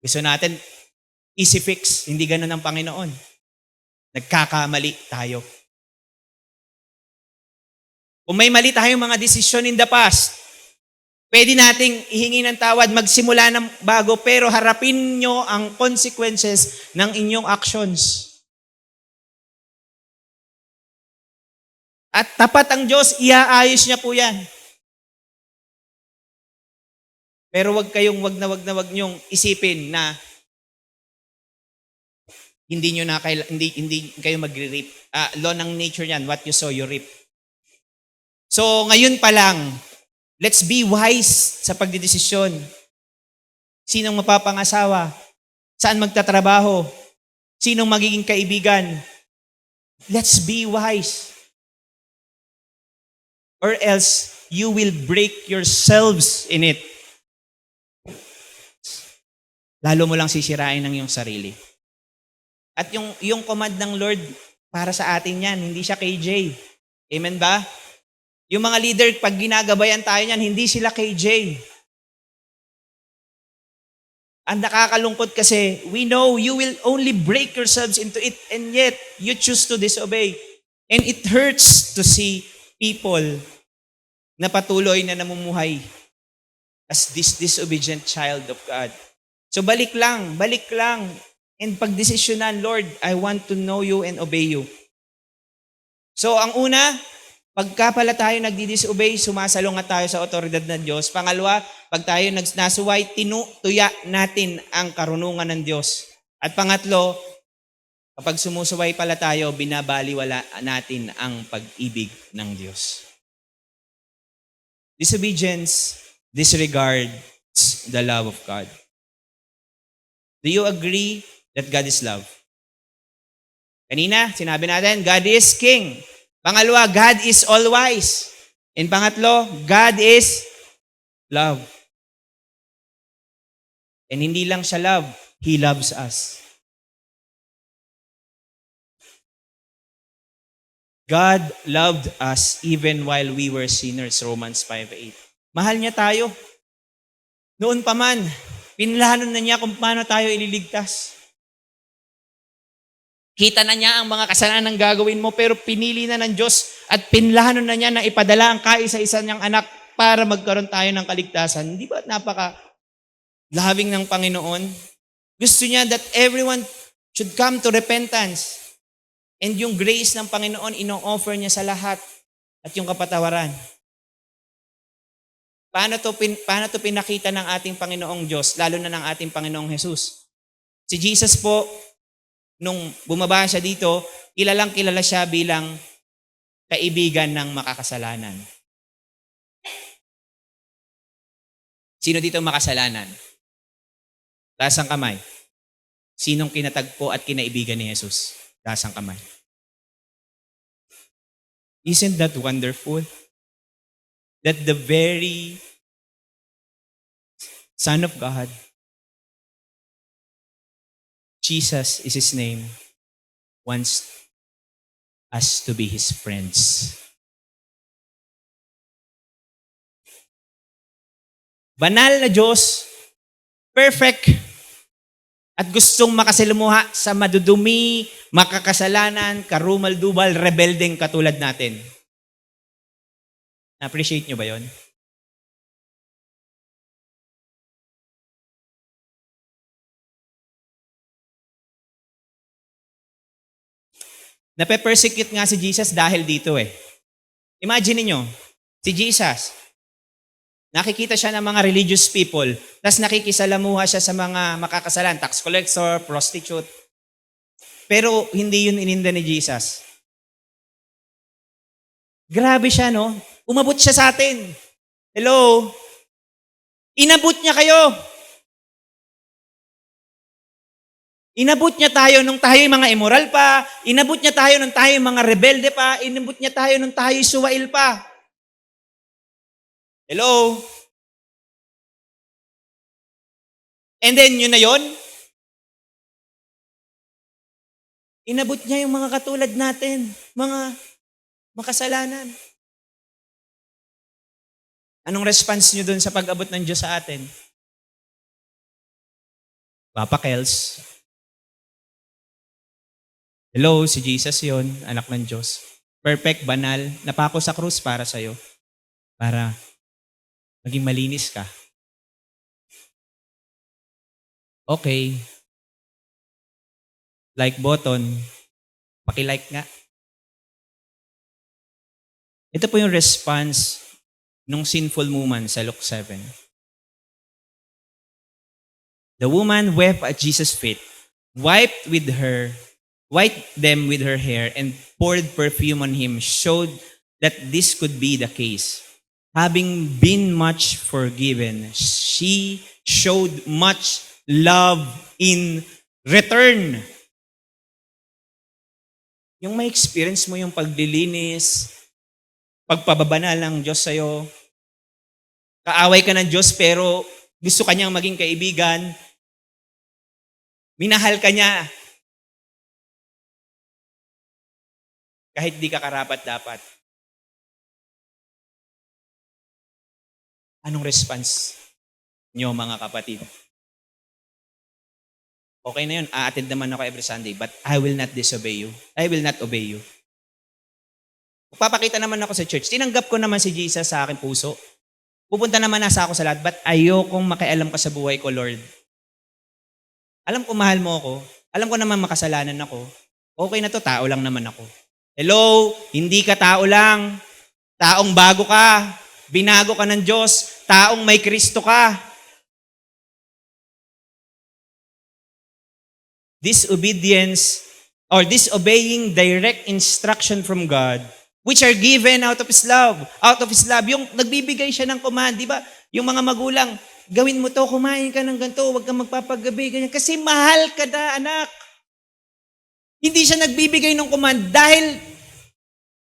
Gusto natin, easy fix. Hindi ganun ang Panginoon. Nagkakamali tayo. Kung may mali tayong mga desisyon in the past, pwede nating ihingi ng tawad, magsimula ng bago, pero harapin nyo ang consequences ng inyong actions. At tapat ang Diyos, iaayos niya po yan. Pero wag niyong isipin na hindi kayo magre-reap. Law ng nature yan, what you sow, you reap. So ngayon pa lang, let's be wise sa pagdidesisyon. Sinong mapapangasawa? Saan magtatrabaho? Sinong magiging kaibigan? Let's be wise. Or else, you will break yourselves in it. Lalo mo lang sisirain ang iyong sarili. At yung command ng Lord, para sa atin yan, hindi siya KJ. Amen ba? Yung mga leader, pag ginagabayan tayo niyan, hindi sila KJ. Ang nakakalungkot kasi, we know you will only break yourselves into it, and yet, you choose to disobey. And it hurts to see people na patuloy na namumuhay as this disobedient child of God. So balik lang. And pagdesisyonan, Lord, I want to know you and obey you. So ang una, pagka pala tayo nagdi-disobey, sumasalungat tayo sa otoridad ng Diyos. Pangalawa, pag tayo nasuway, tinutuya natin ang karunungan ng Diyos. At pangatlo, kapag sumusuway pala tayo, binabaliwala natin ang pag-ibig ng Diyos. Disobedience disregards the love of God. Do you agree that God is love? Kanina, sinabi natin, God is King. Pangalawa, God is all-wise. And pangatlo, God is love. And hindi lang siya love, He loves us. God loved us even while we were sinners, Romans 5:8. Mahal niya tayo. Noon pa man, pinlanon na niya kung paano tayo ililigtas. Kita na niya ang mga kasalanan ng gagawin mo, pero pinili na ng Diyos at pinlanon na niya na ipadala ang kaisa-isa niyang anak para magkaroon tayo ng kaligtasan. Hindi ba napaka-loving ng Panginoon? Gusto niya that everyone should come to repentance. And yung grace ng Panginoon, ino-offer niya sa lahat at yung kapatawaran. Paano to pinakita ng ating Panginoong Diyos, lalo na ng ating Panginoong Jesus? Si Jesus po, nung bumaba siya dito, kilala siya bilang kaibigan ng makakasalanan. Sino dito makasalanan? Taas ang kamay. Sinong kinatagpo at kinaibigan ni Jesus? Taas ang kamay. Isn't that wonderful? That the very Son of God, Jesus is His name, wants us to be His friends. Banal na Diyos, perfect, at gustong makasalamuha sa madudumi, makakasalanan, karumal-dubal, rebeldeng katulad natin. Na-appreciate nyo ba yon? Nape-persecute nga si Jesus dahil dito eh. Imagine niyo, si Jesus, nakikita siya ng mga religious people, tapos nakikisalamuha siya sa mga makakasalan, tax collector, prostitute. Pero hindi yun ininda ni Jesus. Grabe siya, no? Umabot siya sa atin. Hello? Inabot niya kayo. Inabot niya tayo nung tayo mga immoral pa. Inabot niya tayo nung tayo mga rebelde pa. Inabot niya tayo nung tayo suwail pa. Hello? And then, yun na yun. Inabot niya yung mga katulad natin. Mga makasalanan. Anong response niyo dun sa pag-abot ng Diyos sa atin? Papa Kels. Hello, si Jesus yon, anak ng Diyos. Perfect, banal, napako sa krus para sa'yo. Para maging malinis ka. Okay. Like button. Paki-like nga. Ito po yung response nung sinful woman sa Luke 7. The woman wept at Jesus' feet, wiped them with her hair, and poured perfume on him, showed that this could be the case. Having been much forgiven, she showed much love in return. Yung may experience mo yung paglilinis, pagpababanal ng Diyos sa'yo, kaaway ka ng Diyos pero gusto ka niyang maging kaibigan, minahal ka niya, kahit di ka karapat-dapat. Anong response niyo mga kapatid? Okay na yun, a-attend naman ako every Sunday, but I will not disobey you. I will not obey you. Papakita naman ako sa church. Tinanggap ko naman si Jesus sa aking puso. Pupunta naman nasa ako sa lahat, but ayokong makialam ka sa buhay ko, Lord. Alam ko mahal mo ako. Alam ko naman makasalanan ako. Okay na to, tao lang naman ako. Hello, hindi ka tao lang. Taong bago ka. Binago ka ng Diyos. Taong may Kristo ka. Disobedience or disobeying direct instruction from God, which are given out of His love. Out of His love. Yung nagbibigay siya ng command, di ba? Yung mga magulang, gawin mo to, kumain ka ng ganito, huwag kang magpapagabi, ganyan. Kasi mahal ka na, anak. Hindi siya nagbibigay ng command dahil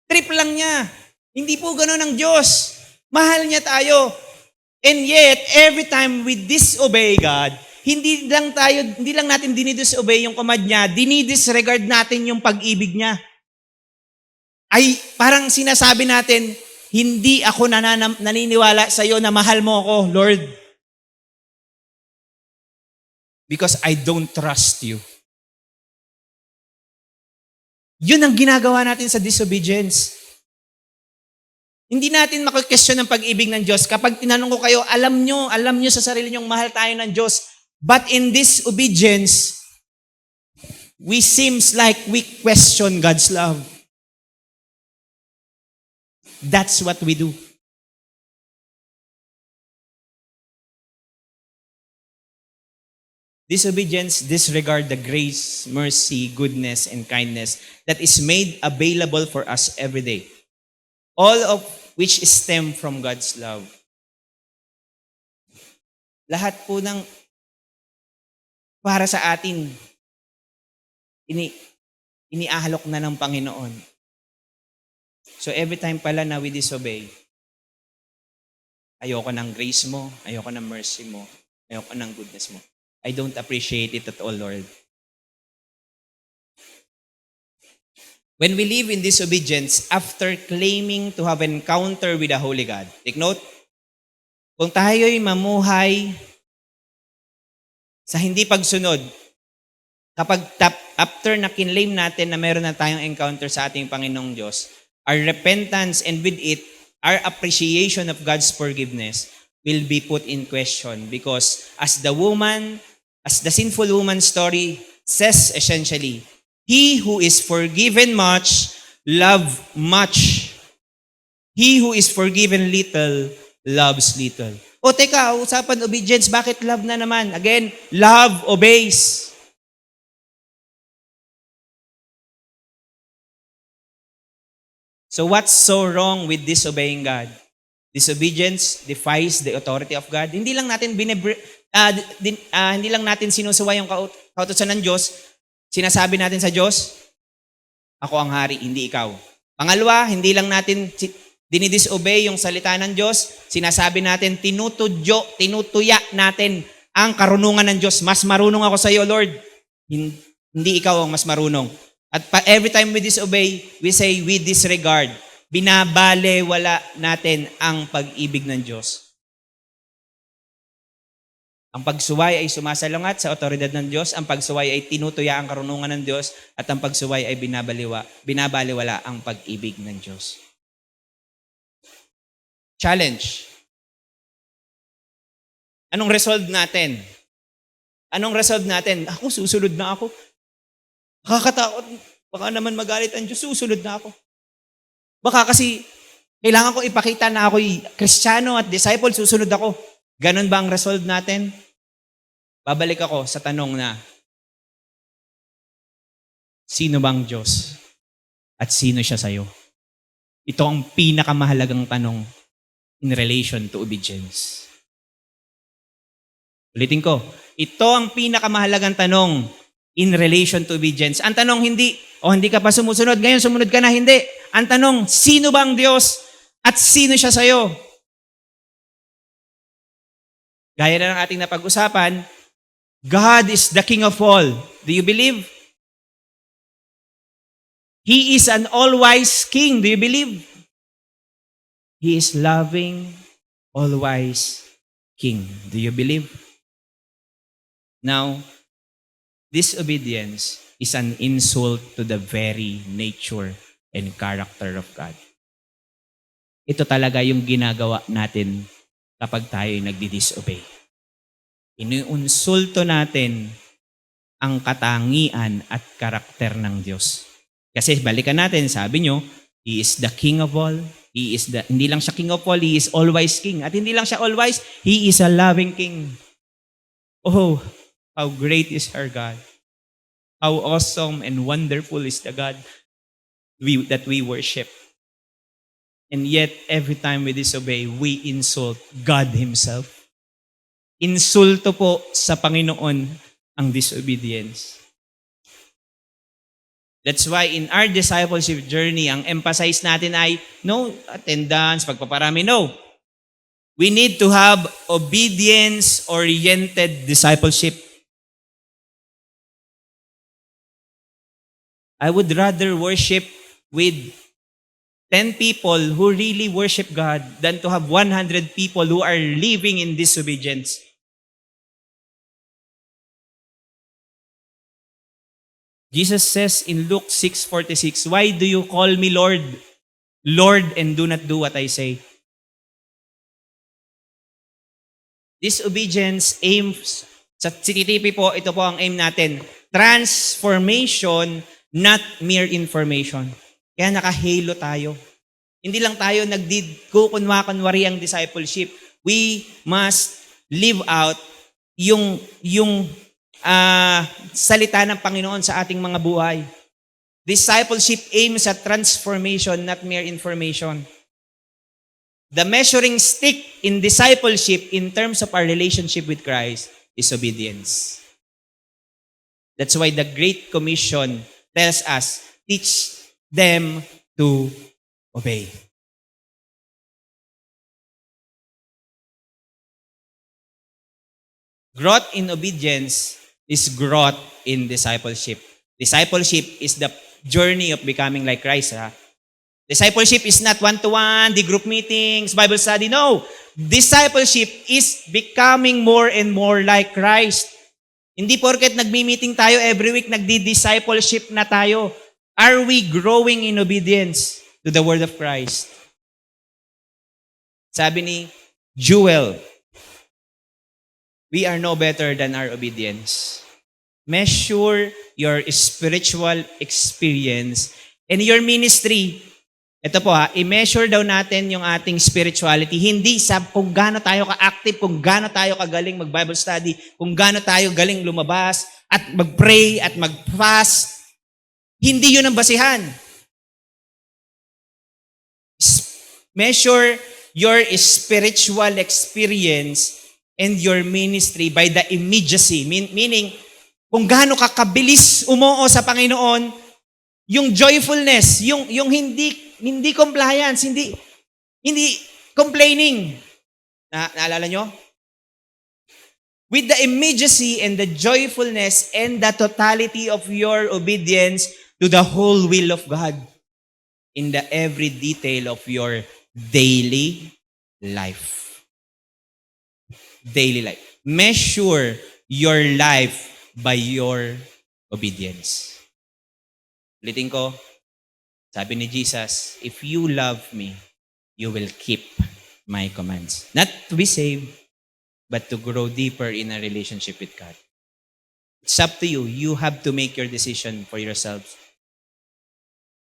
trip lang niya. Hindi po gano'n ang Diyos. Mahal niya tayo. And yet, every time we disobey God, hindi lang natin dinidisobey yung command niya, dinidisregard natin yung pag-ibig niya. Ay, parang sinasabi natin, hindi ako naniniwala sa iyo na mahal mo ako, Lord. Because I don't trust you. Yun ang ginagawa natin sa disobedience. Hindi natin makakesyon ng pag-ibig ng Diyos. Kapag tinanong ko kayo, alam nyo sa sarili nyong mahal tayo ng Diyos. But in this obedience, we seems like we question God's love. That's what we do. Disobedience disregard the grace, mercy, goodness, and kindness that is made available for us every day. All of which stem from God's love. Lahat po ng para sa atin, iniahalok na ng Panginoon. So every time pala na we disobey, ayoko ng grace mo, ayoko ng mercy mo, ayoko ng goodness mo. I don't appreciate it at all, Lord. When we live in disobedience, after claiming to have encounter with the Holy God, take note, kung tayo'y mamuhay sa hindi pagsunod, after na kinlaim natin na meron na tayong encounter sa ating Panginoong Diyos, our repentance and with it, our appreciation of God's forgiveness will be put in question because as the sinful woman story says essentially, he who is forgiven much, love much. He who is forgiven little, loves little. O teka, usapan obedience, bakit love na naman? Again, love obeys. So what's so wrong with disobeying God? Disobedience defies the authority of God. Hindi lang natin hindi lang natin sinusuway yung kautosan ng Diyos, sinasabi natin sa Diyos, ako ang hari, hindi ikaw. Pangalawa, hindi lang natin dinidisobey yung salita ng Diyos, sinasabi natin, tinutuya natin ang karunungan ng Diyos. Mas marunong ako sa iyo, Lord. Hindi ikaw ang mas marunong. At every time we disobey, we say we disregard. Binabalewala natin ang pag-ibig ng Diyos. Ang pagsuway ay sumasalungat sa otoridad ng Diyos, ang pagsuway ay tinutuya ang karunungan ng Diyos, at ang pagsuway ay binabalewala ang pag-ibig ng Diyos. Challenge. Anong resolve natin? Anong resolve natin? Ako, susunod na ako. Nakakatakot. Baka naman magalit ang Diyos, susunod na ako. Baka kasi kailangan ko ipakita na ako'y Kristiyano at disciple, susunod ako. Ganon ba ang resolve natin? Babalik ako sa tanong na, sino bang Diyos? At sino siya sa'yo? Ito ang pinakamahalagang tanong in relation to obedience. Ulitin ko, ito ang pinakamahalagang tanong in relation to obedience. Ang tanong hindi ka pa sumusunod, ngayon sumunod ka na, hindi. Ang tanong, sino bang Diyos at sino siya sa'yo? Gaya na ng ating napag-usapan, God is the King of all. Do you believe? He is an all-wise King. Do you believe? He is loving, all-wise King. Do you believe? Now, disobedience is an insult to the very nature and character of God. Ito talaga yung ginagawa natin kapag tayo nagdi-disobey. Inuunsulto natin ang katangian at karakter ng Diyos. Kasi balikan natin, sabi nyo, He is the King of all. Hindi lang siya King of all, He is all-wise King. At hindi lang siya all-wise, He is a loving King. Oh, how great is our God. How awesome and wonderful is the God that we worship. And yet, every time we disobey, we insult God Himself. Insulto po sa Panginoon ang disobedience. That's why in our discipleship journey, ang emphasize natin ay no attendance, pagpaparami, no. We need to have obedience-oriented discipleship. I would rather worship with 10 people who really worship God than to have 100 people who are living in disobedience. Jesus says in Luke 6:46, "Why do you call me Lord, Lord, and do not do what I say?" Disobedience aims, sa CTTP po, ito po ang aim natin. Transformation, not mere information. Kaya nakahalo tayo. Hindi lang tayo nagkukunwa-kunwari ang discipleship. We must live out yung salita ng Panginoon sa ating mga buhay. Discipleship aims at transformation, not mere information. The measuring stick in discipleship in terms of our relationship with Christ is obedience. That's why the Great Commission tells us, teach them to obey. Growth in obedience is growth in discipleship. Discipleship is the journey of becoming like Christ. Discipleship is not one-to-one, the group meetings, Bible study. No. Discipleship is becoming more and more like Christ. Hindi porket nagmi-meeting tayo every week, nagdi-discipleship na tayo. Are we growing in obedience to the word of Christ? Sabi ni Jewel, we are no better than our obedience. Measure your spiritual experience and your ministry. Ito po i-measure daw natin yung ating spirituality. Hindi sa kung gaano tayo ka-active, kung gaano tayo kagaling mag-Bible study, kung gaano tayo galing lumabas at mag-pray at mag-fast. Hindi yun ang basihan. Measure your spiritual experience and your ministry by the immediacy. Meaning, kung gaano ka kabilis umoo sa Panginoon, yung joyfulness, yung hindi compliance, hindi complaining. Naalala nyo? With the immediacy and the joyfulness and the totality of your obedience to the whole will of God in the every detail of your daily life. Daily life. Measure your life by your obedience. Ulitin ko, sabi ni Jesus, if you love me, you will keep my commands. Not to be saved, but to grow deeper in a relationship with God. It's up to you. You have to make your decision for yourselves.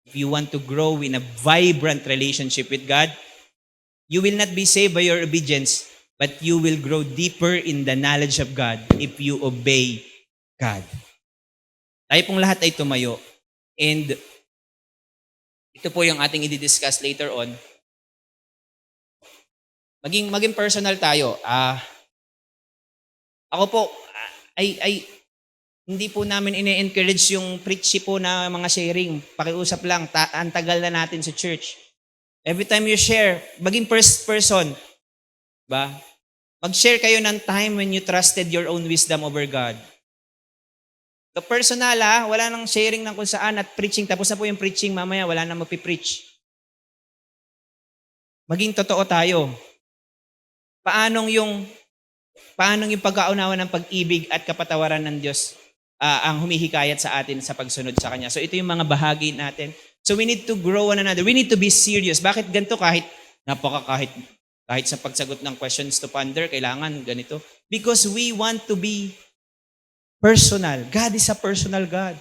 If you want to grow in a vibrant relationship with God, you will not be saved by your obedience, but you will grow deeper in the knowledge of God if you obey God. Tayo pong lahat ay tumayo. And ito po yung ating i-discuss later on. Maging personal tayo. Ako po, hindi po namin ine-encourage yung preachy po na mga sharing. Pakiusap lang, ang tagal na natin sa church. Every time you share, maging first person, ba? Mag-share kayo ng time when you trusted your own wisdom over God. So personal wala nang sharing ng kung saan at preaching. Tapos na po yung preaching, mamaya wala nang mapipreach. Maging totoo tayo. Paanong yung pagkaunawa ng pag-ibig at kapatawaran ng Diyos ang humihikayat sa atin sa pagsunod sa Kanya. So ito yung mga bahagi natin. So we need to grow one another. We need to be serious. Bakit ganito kahit sa pagsagot ng questions to ponder, kailangan ganito? Because we want to be personal. God is a personal God.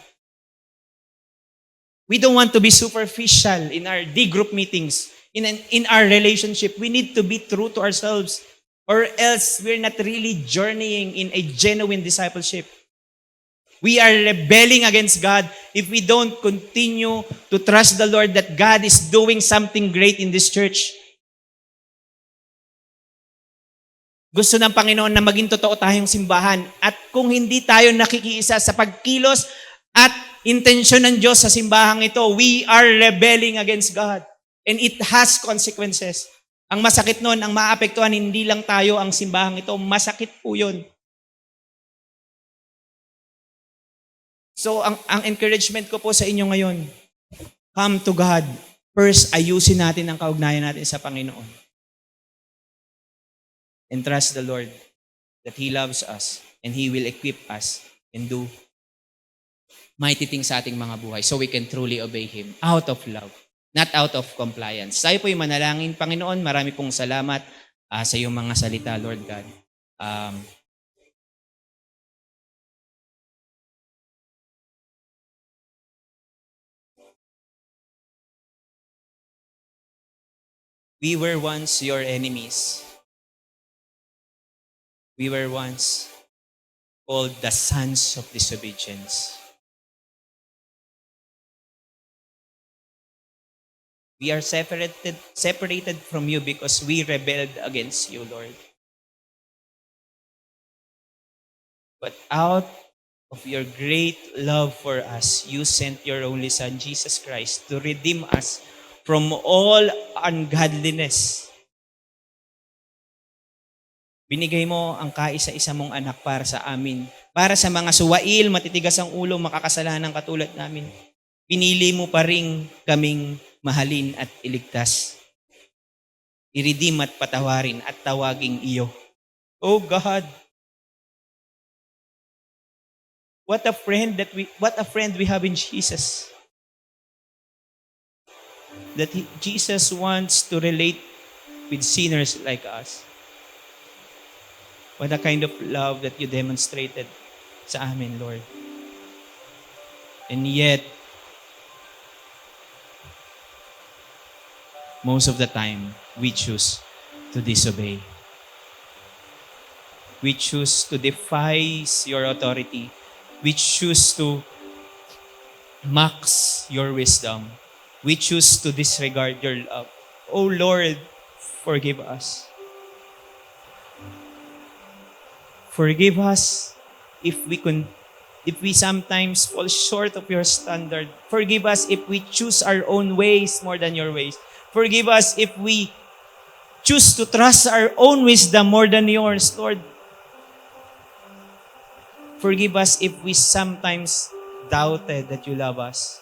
We don't want to be superficial in our D group meetings, in our relationship. We need to be true to ourselves. Or else we're not really journeying in a genuine discipleship. We are rebelling against God if we don't continue to trust the Lord that God is doing something great in this church. Gusto ng Panginoon na maging totoo tayong simbahan. At kung hindi tayo nakikiisa sa pagkilos at intensyon ng Diyos sa simbahang ito, we are rebelling against God. And it has consequences. Ang masakit nun, ang maapektuhan, hindi lang tayo ang simbahang ito. Masakit po yun. So, ang encouragement ko po sa inyo ngayon, come to God. First, ayusin natin ang kaugnayan natin sa Panginoon. And trust the Lord that He loves us and He will equip us and do mighty things sa ating mga buhay so we can truly obey Him out of love. Not out of compliance. Tayo po'y manalangin, Panginoon. Marami pong salamat sa iyong mga salita, Lord God. We were once your enemies. We were once called the sons of disobedience. We are separated from you because we rebelled against you, Lord. But out of your great love for us, you sent your only Son, Jesus Christ, to redeem us from all ungodliness. Binigay mo ang kaisa-isa mong anak para sa amin. Para sa mga suwail, matitigas ang ulo, makakasalanang katulad namin. Pinili mo pa rin kaming mahalin at iligtas. I-redeem at patawarin at tawaging iyo. Oh God, what a friend we have in Jesus. That Jesus wants to relate with sinners like us. What a kind of love that you demonstrated sa amin, Lord. And yet, most of the time, we choose to disobey. We choose to defy your authority. We choose to max your wisdom. We choose to disregard your love. Oh Lord, forgive us. Forgive us if we if we sometimes fall short of your standard. Forgive us if we choose our own ways more than your ways. Forgive us if we choose to trust our own wisdom more than yours, Lord. Forgive us if we sometimes doubted that you love us.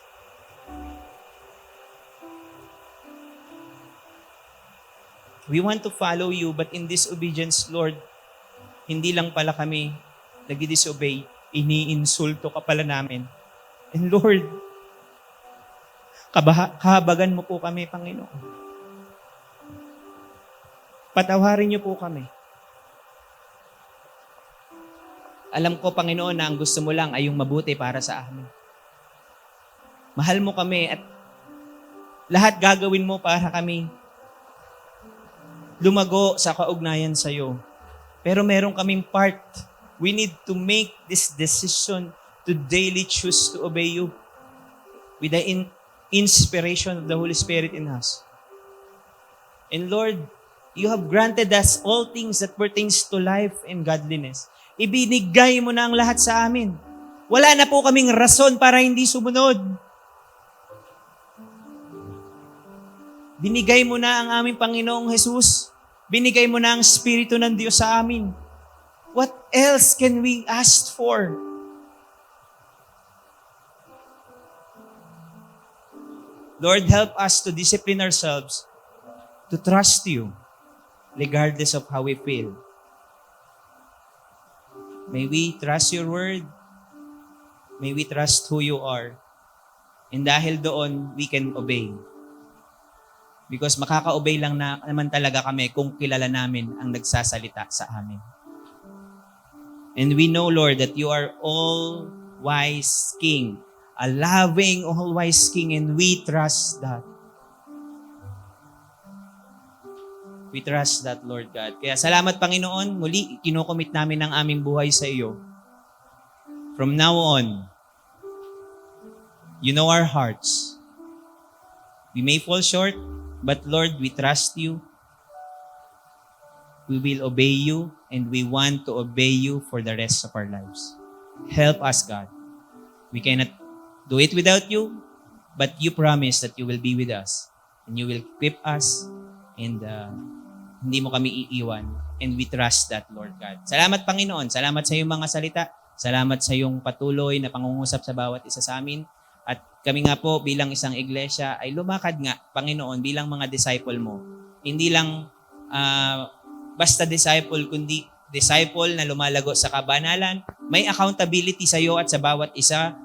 We want to follow you, but in disobedience, Lord, hindi lang pala kami nag-disobey, iniinsulto ka pala namin. And Lord, kahabagan mo po kami, Panginoon. Patawarin niyo po kami. Alam ko, Panginoon, na ang gusto mo lang ay yung mabuti para sa amin. Mahal mo kami at lahat gagawin mo para kami lumago sa kaugnayan sa iyo. Pero meron kaming part. We need to make this decision to daily choose to obey you with the inspiration of the Holy Spirit in us. And Lord, you have granted us all things that pertains to life and godliness. Ibinigay mo na ang lahat sa amin. Wala na po kaming rason para hindi sumunod. Binigay mo na ang aming Panginoong Jesus. Binigay mo na ang Espiritu ng Diyos sa amin. What else can we ask for? Lord, help us to discipline ourselves to trust you regardless of how we feel. May we trust your word. May we trust who you are. And dahil doon, we can obey. Because makaka-obey lang naman talaga kami kung kilala namin ang nagsasalita sa amin. And we know, Lord, that you are all-wise King, a loving, all-wise King, and we trust that. We trust that, Lord God. Kaya salamat, Panginoon. Muli, kinukomit namin ang aming buhay sa iyo. From now on, you know our hearts. We may fall short, but Lord, we trust you. We will obey you, and we want to obey you for the rest of our lives. Help us, God. We cannot do it without you, but you promise that you will be with us, and you will equip us, and hindi mo kami iiwan. And we trust that, Lord God. Salamat, Panginoon. Salamat sa iyong mga salita. Salamat sa iyong patuloy na pangungusap sa bawat isa sa amin. At kami nga po bilang isang iglesia ay lumakad nga, Panginoon, bilang mga disciple mo. Hindi lang basta disciple, kundi disciple na lumalago sa kabanalan. May accountability sa iyo at sa bawat isa.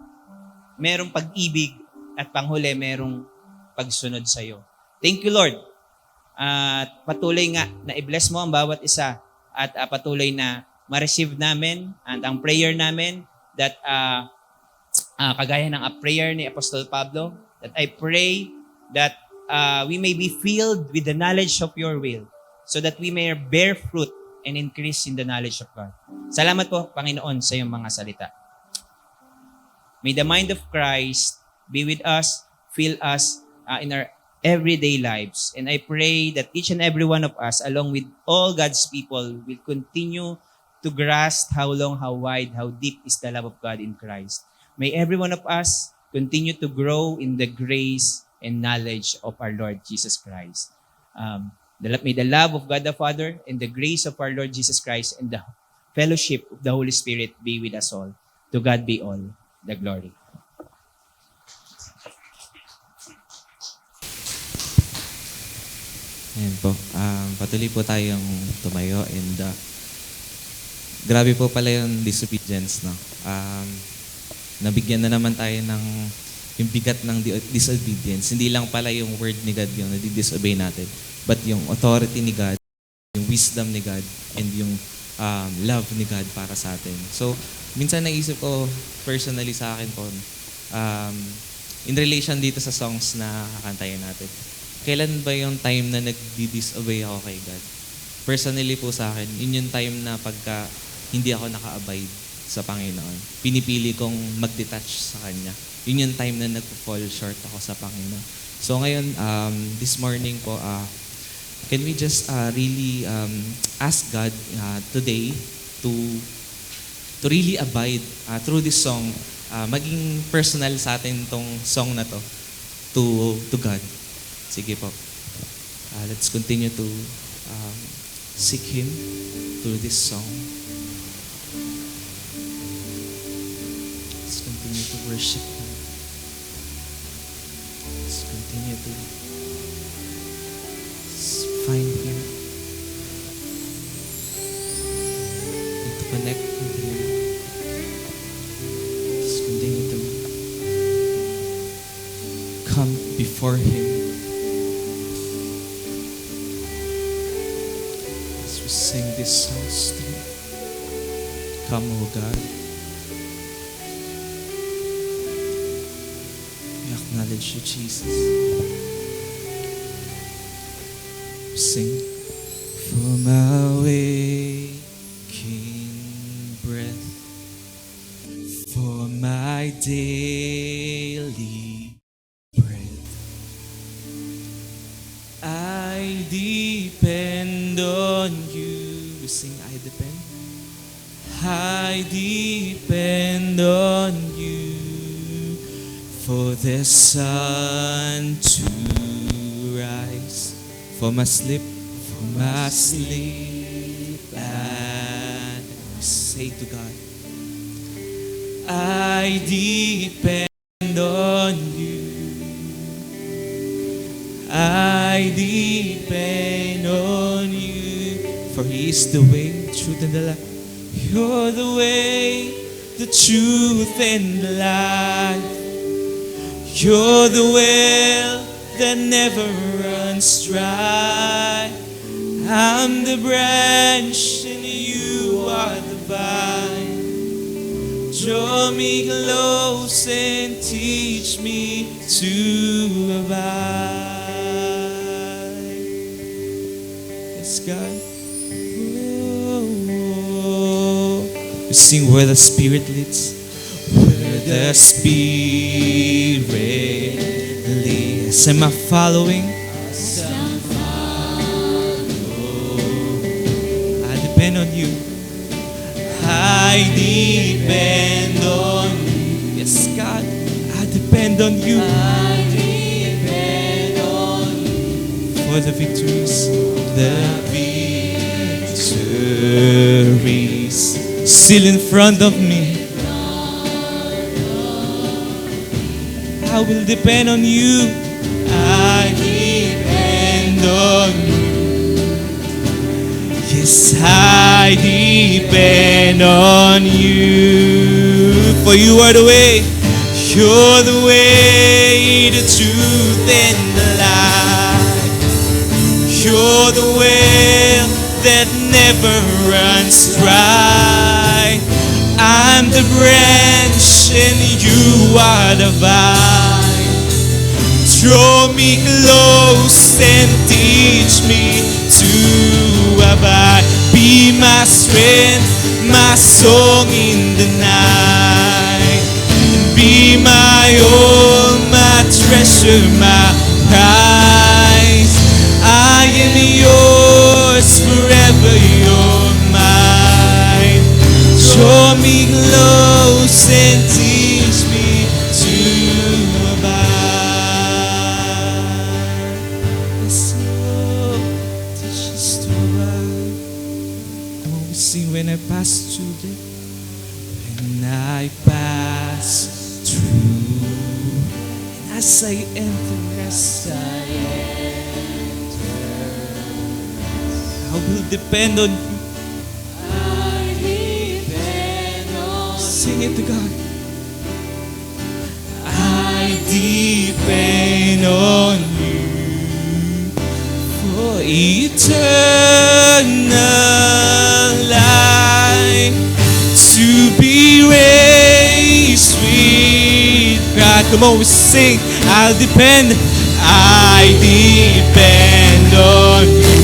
Merong pag-ibig at panghuli, merong pagsunod sa iyo. Thank you, Lord. At patuloy nga na i-bless mo ang bawat isa at patuloy na ma-receive namin at ang prayer namin that kagaya ng prayer ni Apostol Pablo, that I pray that we may be filled with the knowledge of your will so that we may bear fruit and increase in the knowledge of God. Salamat po, Panginoon, sa iyong mga salita. May the mind of Christ be with us, fill us in our everyday lives. And I pray that each and every one of us, along with all God's people, will continue to grasp how long, how wide, how deep is the love of God in Christ. May every one of us continue to grow in the grace and knowledge of our Lord Jesus Christ. May the love of God the Father and the grace of our Lord Jesus Christ and the fellowship of the Holy Spirit be with us all. To God be all the glory. Ayan po. Patuloy po tayong tumayo and grabe po pala yung disobedience, no? Nabigyan na naman tayo ng yung bigat ng disobedience. Hindi lang pala yung word ni God yung nadi-disobey natin, but yung authority ni God, yung wisdom ni God, and yung love ni God para sa atin. So, minsan naisip ko personally sa akin po, in relation dito sa songs na kakantayin natin, kailan ba yung time na nag-disobey ako kay God? Personally po sa akin, yun yung time na pagka hindi ako naka-abide sa Panginoon. Pinipili kong mag-detach sa Kanya. Yun yung time na nag-fall short ako sa Panginoon. So ngayon, this morning po, can we just really ask God today to to really abide through this song, maging personal sa atin tong song na to God. Sige po. Let's continue to seek Him through this song. Let's continue to worship Him. Let's continue to find Him and to connect with Him. Let's continue to come before Him. As we sing these songs to Him. Come, O God. We acknowledge you, Jesus. We sing. For my waking breath, for my daily bread, I depend on you. We sing, I depend. I depend on you for the sun to rise, for my sleep, and we say to God, I depend on you. I depend on you, for He is the way, the truth, and the life. You're the way, the truth, and the life. You're the well that never runs dry. I'm the branch and you are the vine. Draw me close and teach me to abide. Yes, God. We sing where the Spirit leads. Where the Spirit leads. Am I following? I depend on you. I depend on you. Yes, God. I depend on you. I depend on you. For the victories. The victories. Still in front of me. I will depend on you. I depend on you. Yes, I depend on you. For you are the way. You're the way, the truth, and the life. You're the well that never runs dry. I'm the branch and you are the vine. Draw me close and teach me to abide. Be my strength, my song in the night. Be my all, my treasure, my prize. I am yours, forever you're mine. Draw me close and teach me to abide. Yes, Lord, teach us to abide. Come on, we sing when I pass through the, when I pass through, and as I enter, I will depend on you. Sing it to God. I depend on you for eternal life, to be raised with God. Come on, we sing. I'll depend. I depend on you.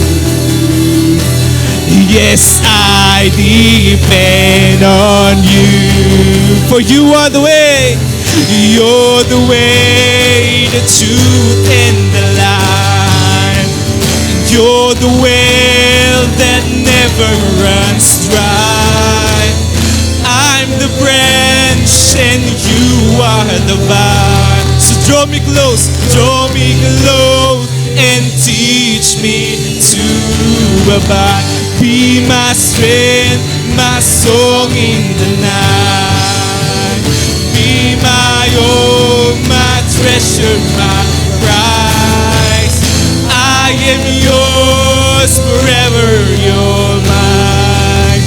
Yes, I depend on you. For you are the way. You're the way, the truth, and the life. You're the well that never runs dry. I'm and you are the vine. So draw me close and teach me to abide. Be my strength, my song in the night. Be my own, my treasure, my prize. I am yours forever, you're mine.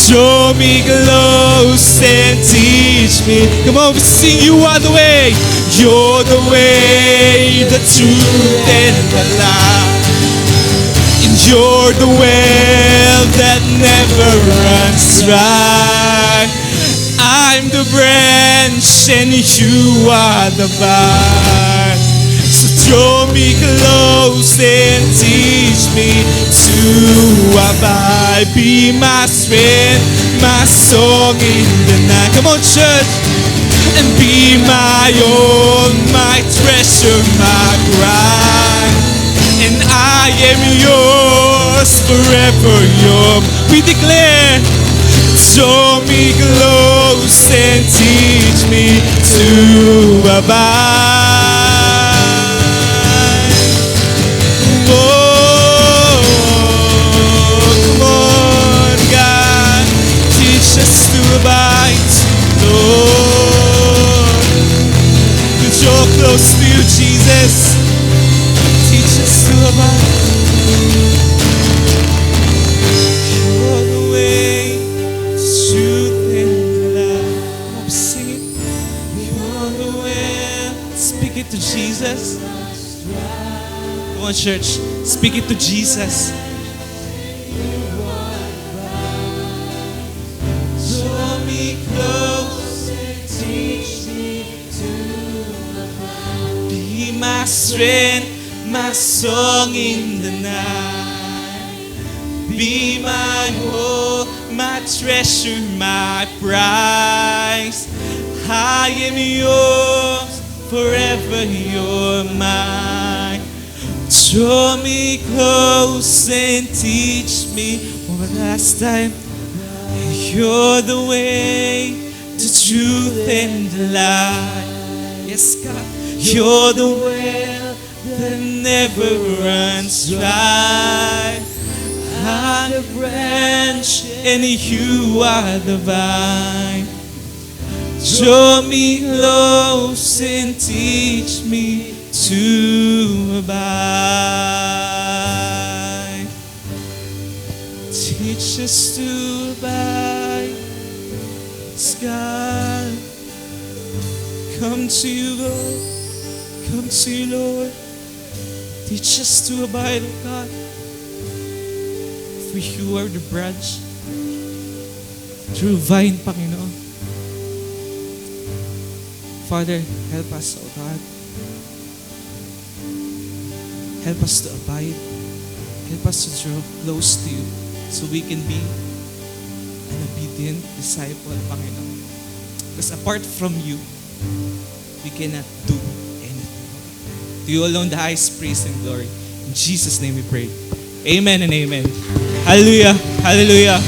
Draw me close and teach me. Come on, we sing, you are the way. You're the way, the truth and the life. And you're the well that never runs dry. I'm the branch and you are the vine. So draw me close and teach me to abide. Be my strength, my song in the night. Come on, church. And be my own, my treasure, my pride. And I am yours forever, we declare. Draw me close and teach me to abide. Oh, come on, God, teach us to abide, Lord. To draw close to you, Jesus. Teach us to abide. You're the way, the truth, and the life. Come on, sing it. You're the way. Speak it to Jesus. Come on, church. Speak it to Jesus. Draw me close and teach me to abide. Be my strength, my song in the night. Be my hope, my treasure, my prize. I am yours, forever you're mine. Draw me close and teach me one last time. You're the way, the truth, and the light. Yes, God. You're the well that never runs dry. I'm the branch and you are the vine. Draw me close and teach me to abide. Teach us to abide. God, come to you, Lord. Come to you, Lord. Teach us to abide, O God. For you are the branch. True vine, Panginoon. Father, help us, O God. Help us to abide. Help us to draw close to you so we can be an obedient disciple, Panginoon. Because apart from you, we cannot do anything. To you alone the highest praise and glory. In Jesus' name we pray. Amen and amen. Hallelujah. Hallelujah.